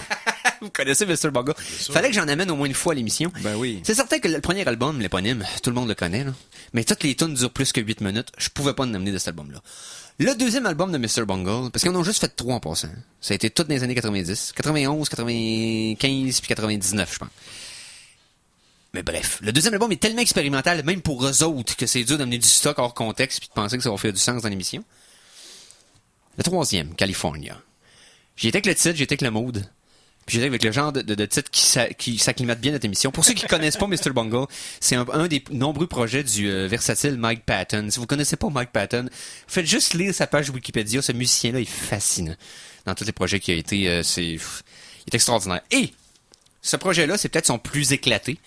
Vous connaissez Mr. Bungle? Fallait que j'en amène au moins une fois à l'émission. Ben oui. C'est certain que le premier album, l'éponyme, tout le monde le connaît, là. Mais toutes les tunes durent plus que 8 minutes. Je pouvais pas en amener de cet album-là. Le deuxième album de Mr. Bungle, parce qu'ils en ont juste fait 3 en passant. Ça a été tout dans les années 90, 91, 95 puis 99, je pense. Mais bref, le deuxième album est tellement expérimental, même pour eux autres, que c'est dur d'amener du stock hors contexte puis de penser que ça va faire du sens dans l'émission. Le troisième, California. J'y étais avec le titre, j'y étais avec le mood. Puis j'étais avec le genre de titre qui s'acclimate bien à notre émission. Pour ceux qui connaissent pas Mr. Bungle, c'est un des nombreux projets du versatile Mike Patton. Si vous connaissez pas Mike Patton, faites juste lire sa page Wikipédia. Ce musicien-là est fascinant dans tous les projets qu'il a été. Il est extraordinaire. Et ce projet-là, c'est peut-être son plus éclaté.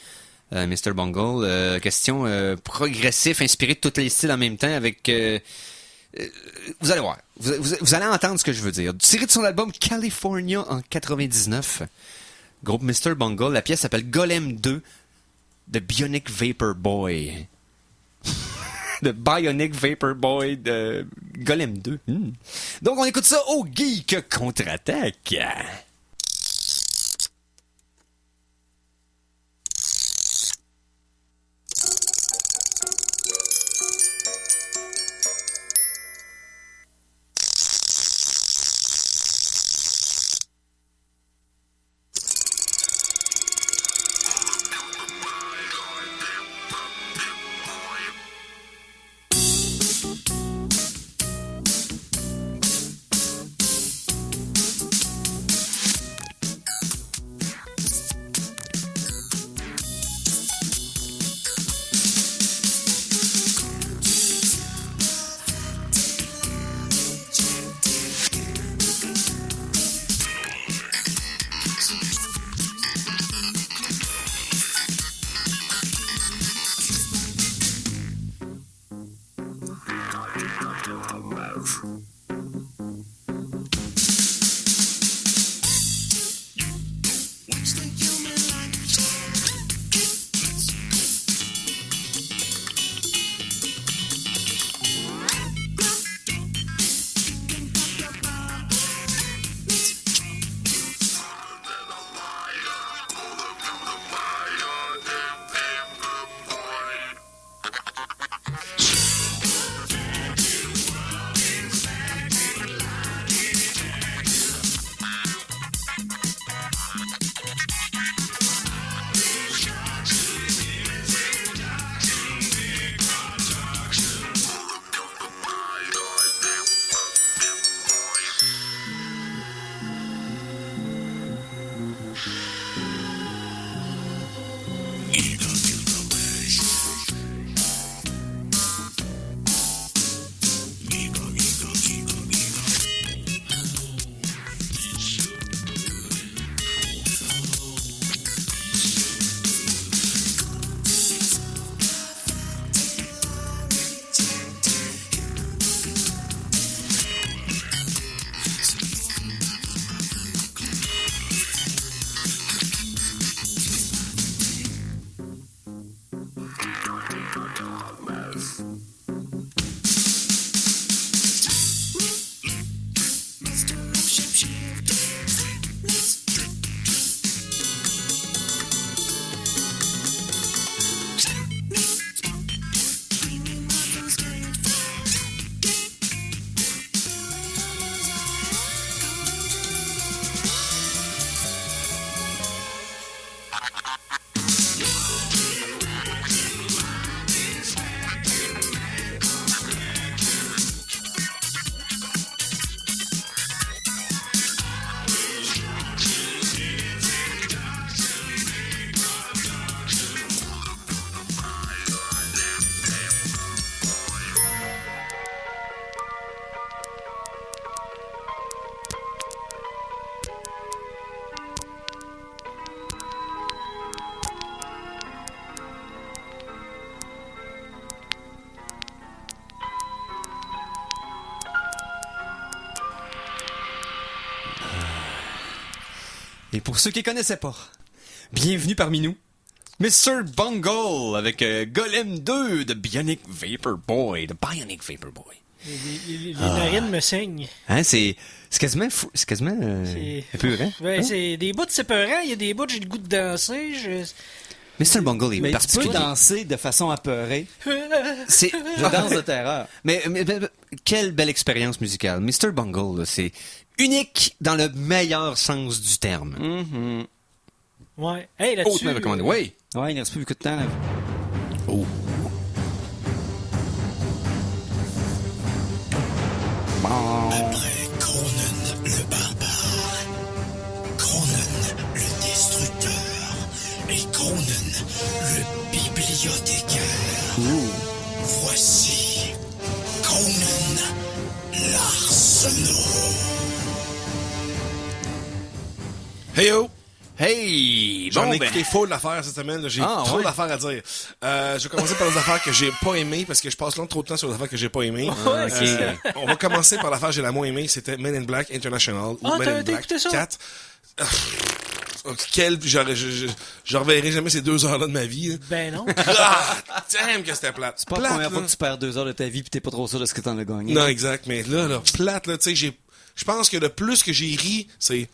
Mr. Bungle, question progressif, inspiré de tous les styles en même temps, avec... vous allez voir, vous allez entendre ce que je veux dire. Tiré de son album California en 99, Groupe Mr. Bungle. La pièce s'appelle Golem 2 de Bionic Vapor Boy. De Bionic Vapor Boy de Golem 2. Donc, on écoute ça au Geek Contre-Attaque. Et pour ceux qui connaissaient pas, bienvenue parmi nous, Mr. Bungle avec Golem 2 de Bionic Vapor Boy, de Bionic Vapor Boy. Les narines me saignent. Hein, c'est quasiment fou, c'est quasiment épeurant. Ben, hein? c'est des bouts, c'est peurant. Il y a des bouts, j'ai le goût de danser. Mr. Bungle est Mais tu particulier. peux danser de façon apeurée. C'est Je danse de terreur. mais quelle belle expérience musicale. Mr. Bungle, là, c'est unique dans le meilleur sens du terme. Mm-hmm. Ouais. Hey, là-dessus. Hautement recommandé. Oui. Ouais, il ne reste plus beaucoup de temps. Là. Oh. Après Cronen le barbare, Cronen le destructeur et Cronen le bibliothécaire. Voici Cronen l'Arsenault. Hey yo! Hey! J'en ai ben, écouté full d'affaires cette semaine. Là. J'ai trop ouais. d'affaires à dire. Je vais commencer par les affaires que j'ai pas aimées parce que je passe trop de temps sur les affaires que j'ai pas aimées. On va commencer par l'affaire que j'ai la moins aimée. C'était Men in Black International ou Men in t'as Black écouté ça? 4. Je reverrai jamais ces 2 heures-là de ma vie. Là. Ben non. Ah, damn que c'était plate. C'est pas la première fois que tu perds 2 heures de ta vie pis t'es pas trop sûr de ce que t'en as gagné. Non, exact. Mais là, plate, là, tu sais, je pense que le plus que j'ai ri, c'est...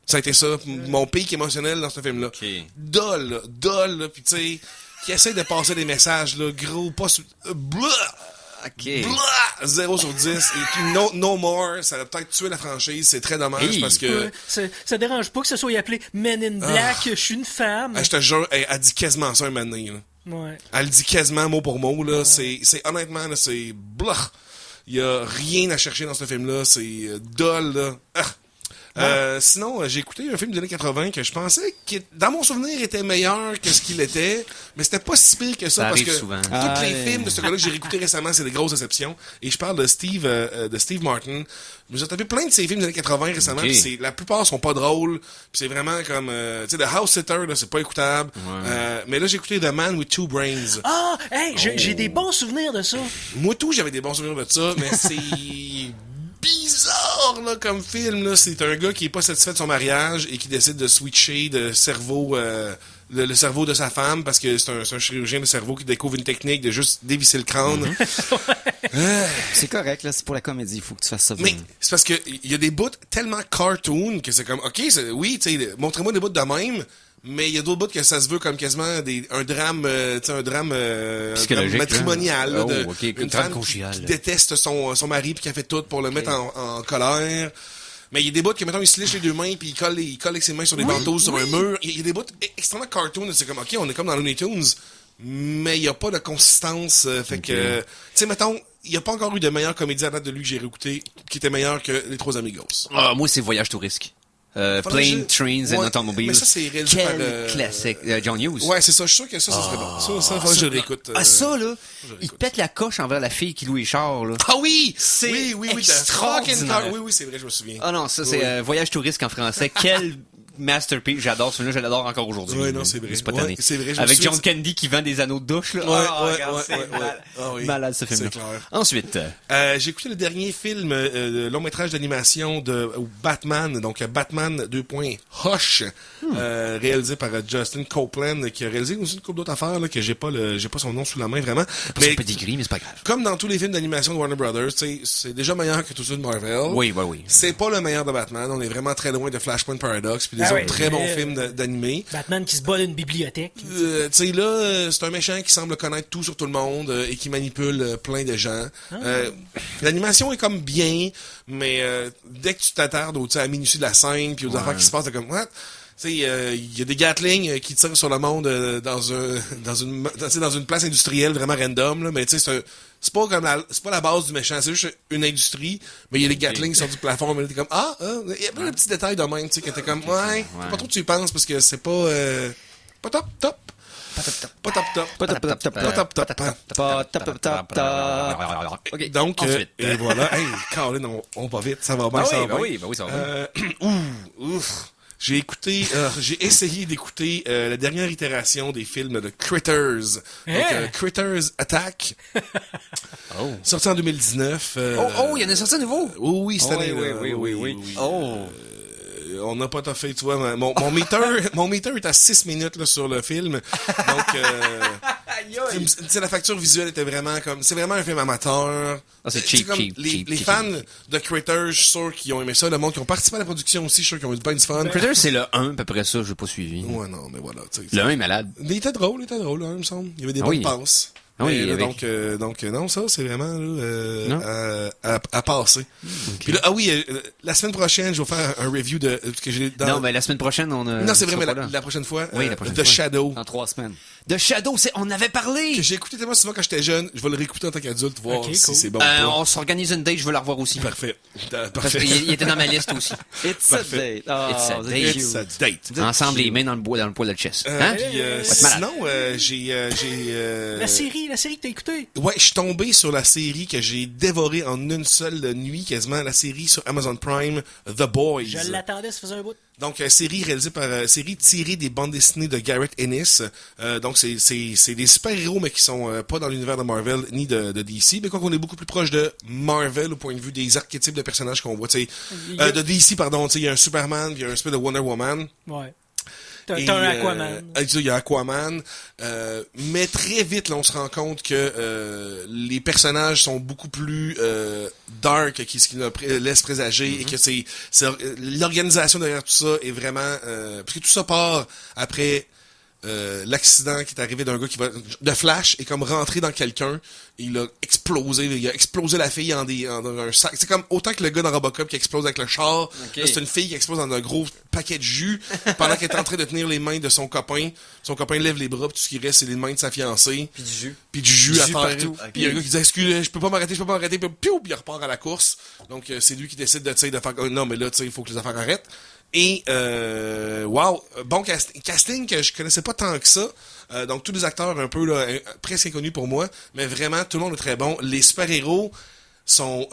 ça a été ça, mon pic émotionnel dans ce film-là. Okay. Dol, là, pis tu sais, qui essaie de passer des messages, là, gros, pas... Blah! OK. Blah! 0 sur 10. Et puis no more, ça aurait peut-être tué la franchise. C'est très dommage Hey. parce que... Ça dérange pas que ce soit appelé Men in Black, je suis une femme. Je te jure, elle dit quasiment ça un moment donné, là. Ouais. Elle dit quasiment mot pour mot, là. C'est honnêtement, là, c'est... Blah! Il y a rien à chercher dans ce film-là. C'est dol, là. Sinon, j'ai écouté un film des années 80 que je pensais qui, dans mon souvenir, était meilleur que ce qu'il était, mais c'était pas si pire que ça, Ça parce arrive que souvent. tous les films de ce gars-là que j'ai réécouté récemment, c'est des grosses déceptions. Et je parle de Steve Martin. J'ai tapé plein de ses films des années 80 récemment, Okay. puis la plupart sont pas drôles, puis c'est vraiment comme, tu sais, The House Sitter, là, c'est pas écoutable. Mais là, j'ai écouté The Man with Two Brains. Ah, hey, j'ai des bons souvenirs de ça. Moi, tout, j'avais des bons souvenirs de ça, mais c'est bizarre, là, comme film, là. C'est un gars qui est pas satisfait de son mariage et qui décide de switcher de cerveau, le cerveau de sa femme parce que c'est un chirurgien de cerveau qui découvre une technique de juste dévisser le crâne. C'est correct, là, c'est pour la comédie, il faut que tu fasses ça Mais bien. c'est parce que il y a des bouts tellement cartoon que c'est comme, ok, oui, tu sais, montrez-moi des bouts de même. Mais il y a d'autres bouts que ça se veut comme quasiment un drame, tu sais, un drame Psychologique, matrimonial, là, là. de Oh, ok, une drame femme conjugal, qui là. déteste son mari puis qui a fait tout pour le mettre en colère. Mais il y a des bouts que, mettons, il se lèche les 2 mains puis il colle avec ses mains sur des ventouses sur un mur. Il y a des bouts extrêmement cartoon, c'est comme, ok, on est comme dans Looney Tunes, mais il y a pas de consistance, fait que, tu sais, mettons, il y a pas encore eu de meilleure comédie à date de lui que j'ai réécouté qui était meilleure que Les Trois Amigos. Ah, moi, c'est Voyage touriste. Faudrait Plane, que Trains and Ouais, Automobiles. mais ça, c'est réalisé Quel par, classique. John Hughes. Ouais, c'est ça, je suis sûr que ça serait bon. Ça, faudrait que je le réécoute. Ah, ça, là, il réécoute. pète la coche envers la fille qui loue les chars, là. Ah oui! C'est oui, extraordinaire. Oui, c'est vrai, je me souviens. Ah non, ça, c'est Oui. Voyage touriste en français. Quel masterpiece. J'adore celui-là, je l'adore encore aujourd'hui. Ouais, non, c'est vrai. C'est pas tanné. Ouais, c'est vrai, je me Avec souviens John de ça. Candy qui vend des anneaux de douche, là. Regarde, c'est malade. Ah oui, Malade, ce film-là. c'est clair. Ensuite, J'ai écouté le dernier film, long métrage d'animation de Batman, donc Batman 2. Hush, réalisé par Justin Copeland, qui a réalisé aussi une couple d'autres affaires là, que j'ai pas son nom sous la main vraiment. mais Mais pas des gris, mais c'est pas grave. comme dans tous les films d'animation de Warner Brothers, tu sais, c'est déjà meilleur que tout ceux de Marvel. Oui. C'est pas le meilleur de Batman. On est vraiment très loin de Flashpoint Paradox puis des Ah autres oui. très bons films d'animé. Batman qui se bat d'une bibliothèque. Tu sais, là, c'est un méchant qui semble connaître tout sur tout le monde et qui manipule plein de gens. L'animation est comme bien, mais dès que tu t'attardes à la minutie de la scène puis aux affaires qui se passent, t'es comme, what? Tu sais, il y a des Gatling qui tirent sur le monde dans une place industrielle vraiment random, là, mais tu sais, c'est pas la base du méchant, c'est juste une industrie, mais il y a des Gatling sur du plafond, mais t'es comme, il y a plein de petits détails de même, tu sais, que t'es comme, ouais, faut pas trop que tu y penses parce que c'est pas top. OK. Donc, Ensuite. et voilà. Hey, Colin, on va vite, ça va bien, ça va bien. oui, ça va bien. J'ai essayé d'écouter la dernière itération des films de Critters. Donc, Critters Attack. Sorti en 2019. Il y en a sorti à nouveau. Oui, cette année. Oui. On n'a pas toffé, tu vois. Mon meter est à 6 minutes là, sur le film. Donc, tu sais, la facture visuelle était vraiment comme... C'est vraiment un film amateur. Ah, c'est Tu sais, cheap, comme cheap, les cheap. fans de Critters, je suis sûr qu'ils ont aimé ça. Le monde qui ont participé à la production aussi, je suis sûr qu'ils ont eu bien du fun. Critters, c'est le 1, puis après ça, j'ai pas suivi. Ouais, non, mais voilà. Tu sais, Le 1 est malade. il était drôle, hein, il me semble. Il y avait des Ah bonnes oui. passes. Ah oui, Mais là, avec- donc, non, ça, c'est vraiment Non. à passer. Puis là, la semaine prochaine, je vais faire un review de... parce que j'ai dans- Non, mais la semaine prochaine, on a... Non, c'est vrai, mais sera pas là. la prochaine fois, Oui, la prochaine The fois. Shadow. Dans 3 semaines. The Shadow, on avait parlé! Que j'ai écouté tellement souvent quand j'étais jeune, je vais le réécouter en tant qu'adulte, voir Ok, si cool. c'est bon ou pas. On s'organise une date, je veux la revoir aussi. Parfait. Parce Parfait. qu'il était dans ma liste aussi. It's a Parfait. date. Oh, It's a the date. cute. It's a date. Ensemble, les mains dans le poil de chest. Hein? Puis, malade. sinon, j'ai La série que t'as écoutée. ouais, je suis tombé sur la série que j'ai dévorée en une seule nuit, quasiment, la série sur Amazon Prime, The Boys. Je l'attendais, ça faisait un bout. Donc, série réalisée par... série tirée des bandes dessinées de Garrett Ennis. Donc, c'est des super-héros, mais qui sont pas dans l'univers de Marvel ni de DC. Mais quoi qu'on est beaucoup plus proche de Marvel au point de vue des archétypes de personnages qu'on voit. De DC, pardon. Il y a un Superman, il y a un espèce de Wonder Woman. Ouais. T'as un Aquaman. Il y a Aquaman. Mais très vite, là, on se rend compte que les personnages sont beaucoup plus dark, ce qui nous laisse présager, et que c'est l'organisation derrière tout ça est vraiment... parce que tout ça part après... l'accident qui est arrivé d'un gars qui va de Flash est comme rentré dans quelqu'un, il a explosé la fille dans un sac. C'est comme autant que le gars dans Robocop qui explose avec le char. Là, c'est une fille qui explose dans un gros paquet de jus pendant qu'elle est en train de tenir les mains de son copain. Son copain lève les bras, puis tout ce qui reste c'est les mains de sa fiancée. Puis du jus à terre. Partout. Puis il y a un gars qui dit excusez, je peux pas m'arrêter, puis il repart à la course. Donc c'est lui qui décide de faire non mais là tu sais il faut que les affaires arrêtent. Et wow, bon casting que je connaissais pas tant que ça. Donc tous les acteurs un peu là, presque inconnus pour moi, mais vraiment tout le monde est très bon. Les super-héros sont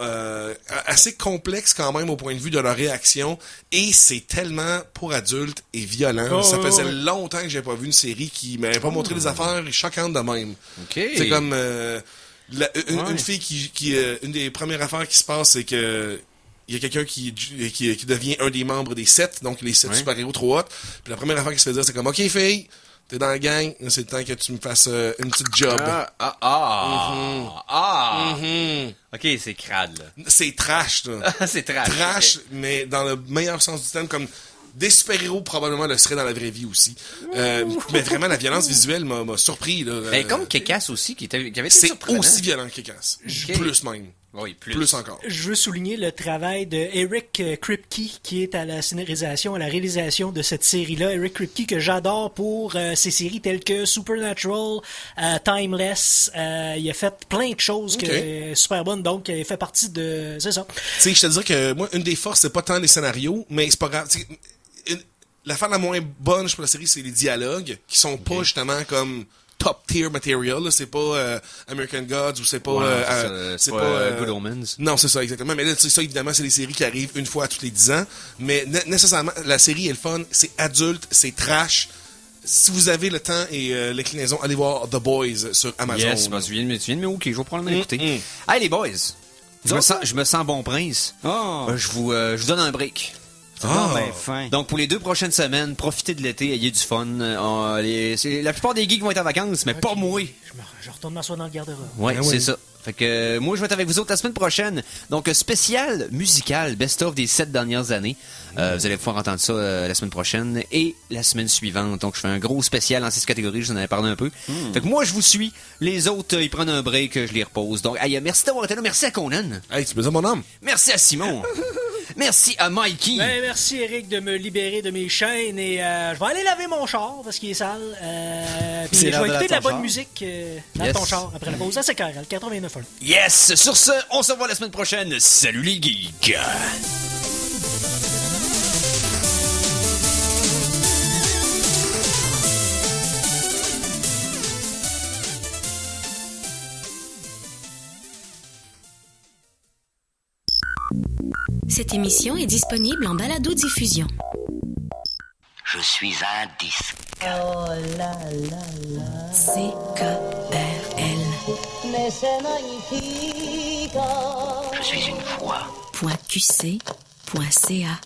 assez complexes quand même au point de vue de leur réaction, et c'est tellement pour adultes et violent. Ça faisait longtemps que j'ai pas vu une série qui m'avait pas montré des affaires choquantes de même. C'est comme une fille qui une des premières affaires qui se passe, c'est que il y a quelqu'un qui devient un des membres des 7, donc les 7 super-héros trop hot. Puis la première affaire qui se fait dire, c'est comme, OK, fille, t'es dans la gang, c'est le temps que tu me fasses une petite job. OK, c'est crade, là. C'est trash, là. C'est trash. Trash, mais dans le meilleur sens du terme, comme des super-héros probablement le seraient dans la vraie vie aussi. Mais vraiment, la violence visuelle m'a surpris, là. Ben, comme Kick-Ass aussi, qui avait été c'est surprenant. aussi violent que Kick-Ass. Plus même. Oui, plus encore. Je veux souligner le travail de Eric Kripke, qui est à la scénarisation, à la réalisation de cette série-là. Eric Kripke, que j'adore pour ses séries telles que Supernatural, Timeless. Il a fait plein de choses super bonnes, donc il fait partie de... C'est ça. Tu sais, je te dirais que moi, une des forces, c'est pas tant les scénarios, mais c'est pas grave. L'affaire la moins bonne pour la série, c'est les dialogues, qui sont pas justement comme... top tier material, là. C'est pas American Gods ou c'est pas c'est pas Good Omens. Non, c'est ça exactement, mais là ça évidemment c'est des séries qui arrivent une fois tous les 10 ans, mais nécessairement la série est le fun, c'est adulte, c'est trash. Si vous avez le temps et l'inclinaison, allez voir The Boys sur Amazon. Yes, tu viens de me OK, je vais probablement l'écouter. Hey les boys, je me sens bon prince. Je vous donne un break. Fin. Donc, pour les 2 prochaines semaines, profitez de l'été, ayez du fun. La plupart des geeks vont être en vacances, mais pas moi. Je retourne m'asseoir dans le garde-robe. Ouais, c'est ça. Fait que moi, je vais être avec vous autres la semaine prochaine. Donc, spécial musical, best-of des 7 dernières années. Vous allez pouvoir entendre ça la semaine prochaine et la semaine suivante. Donc, je fais un gros spécial en 6 catégories, je vous en avais parlé un peu. Fait que moi, je vous suis. Les autres, ils prennent un break, je les repose. Donc, merci d'avoir été là. Merci à Conan. Hey, tu me dis mon homme. Merci à Simon. Merci à Mikey. Ben, merci Eric de me libérer de mes chaînes, et je vais aller laver mon char parce qu'il est sale. Puis je vais écouter de la bonne musique dans ton char après la pause. Ça, c'est carré, 89.1. Yes! Sur ce, on se revoit la semaine prochaine. Salut les geeks! Cette émission est disponible en balado-diffusion. Je suis un disque. Oh là là là. CKRL. Mais c'est magnifique. Je suis une voix. .qc.ca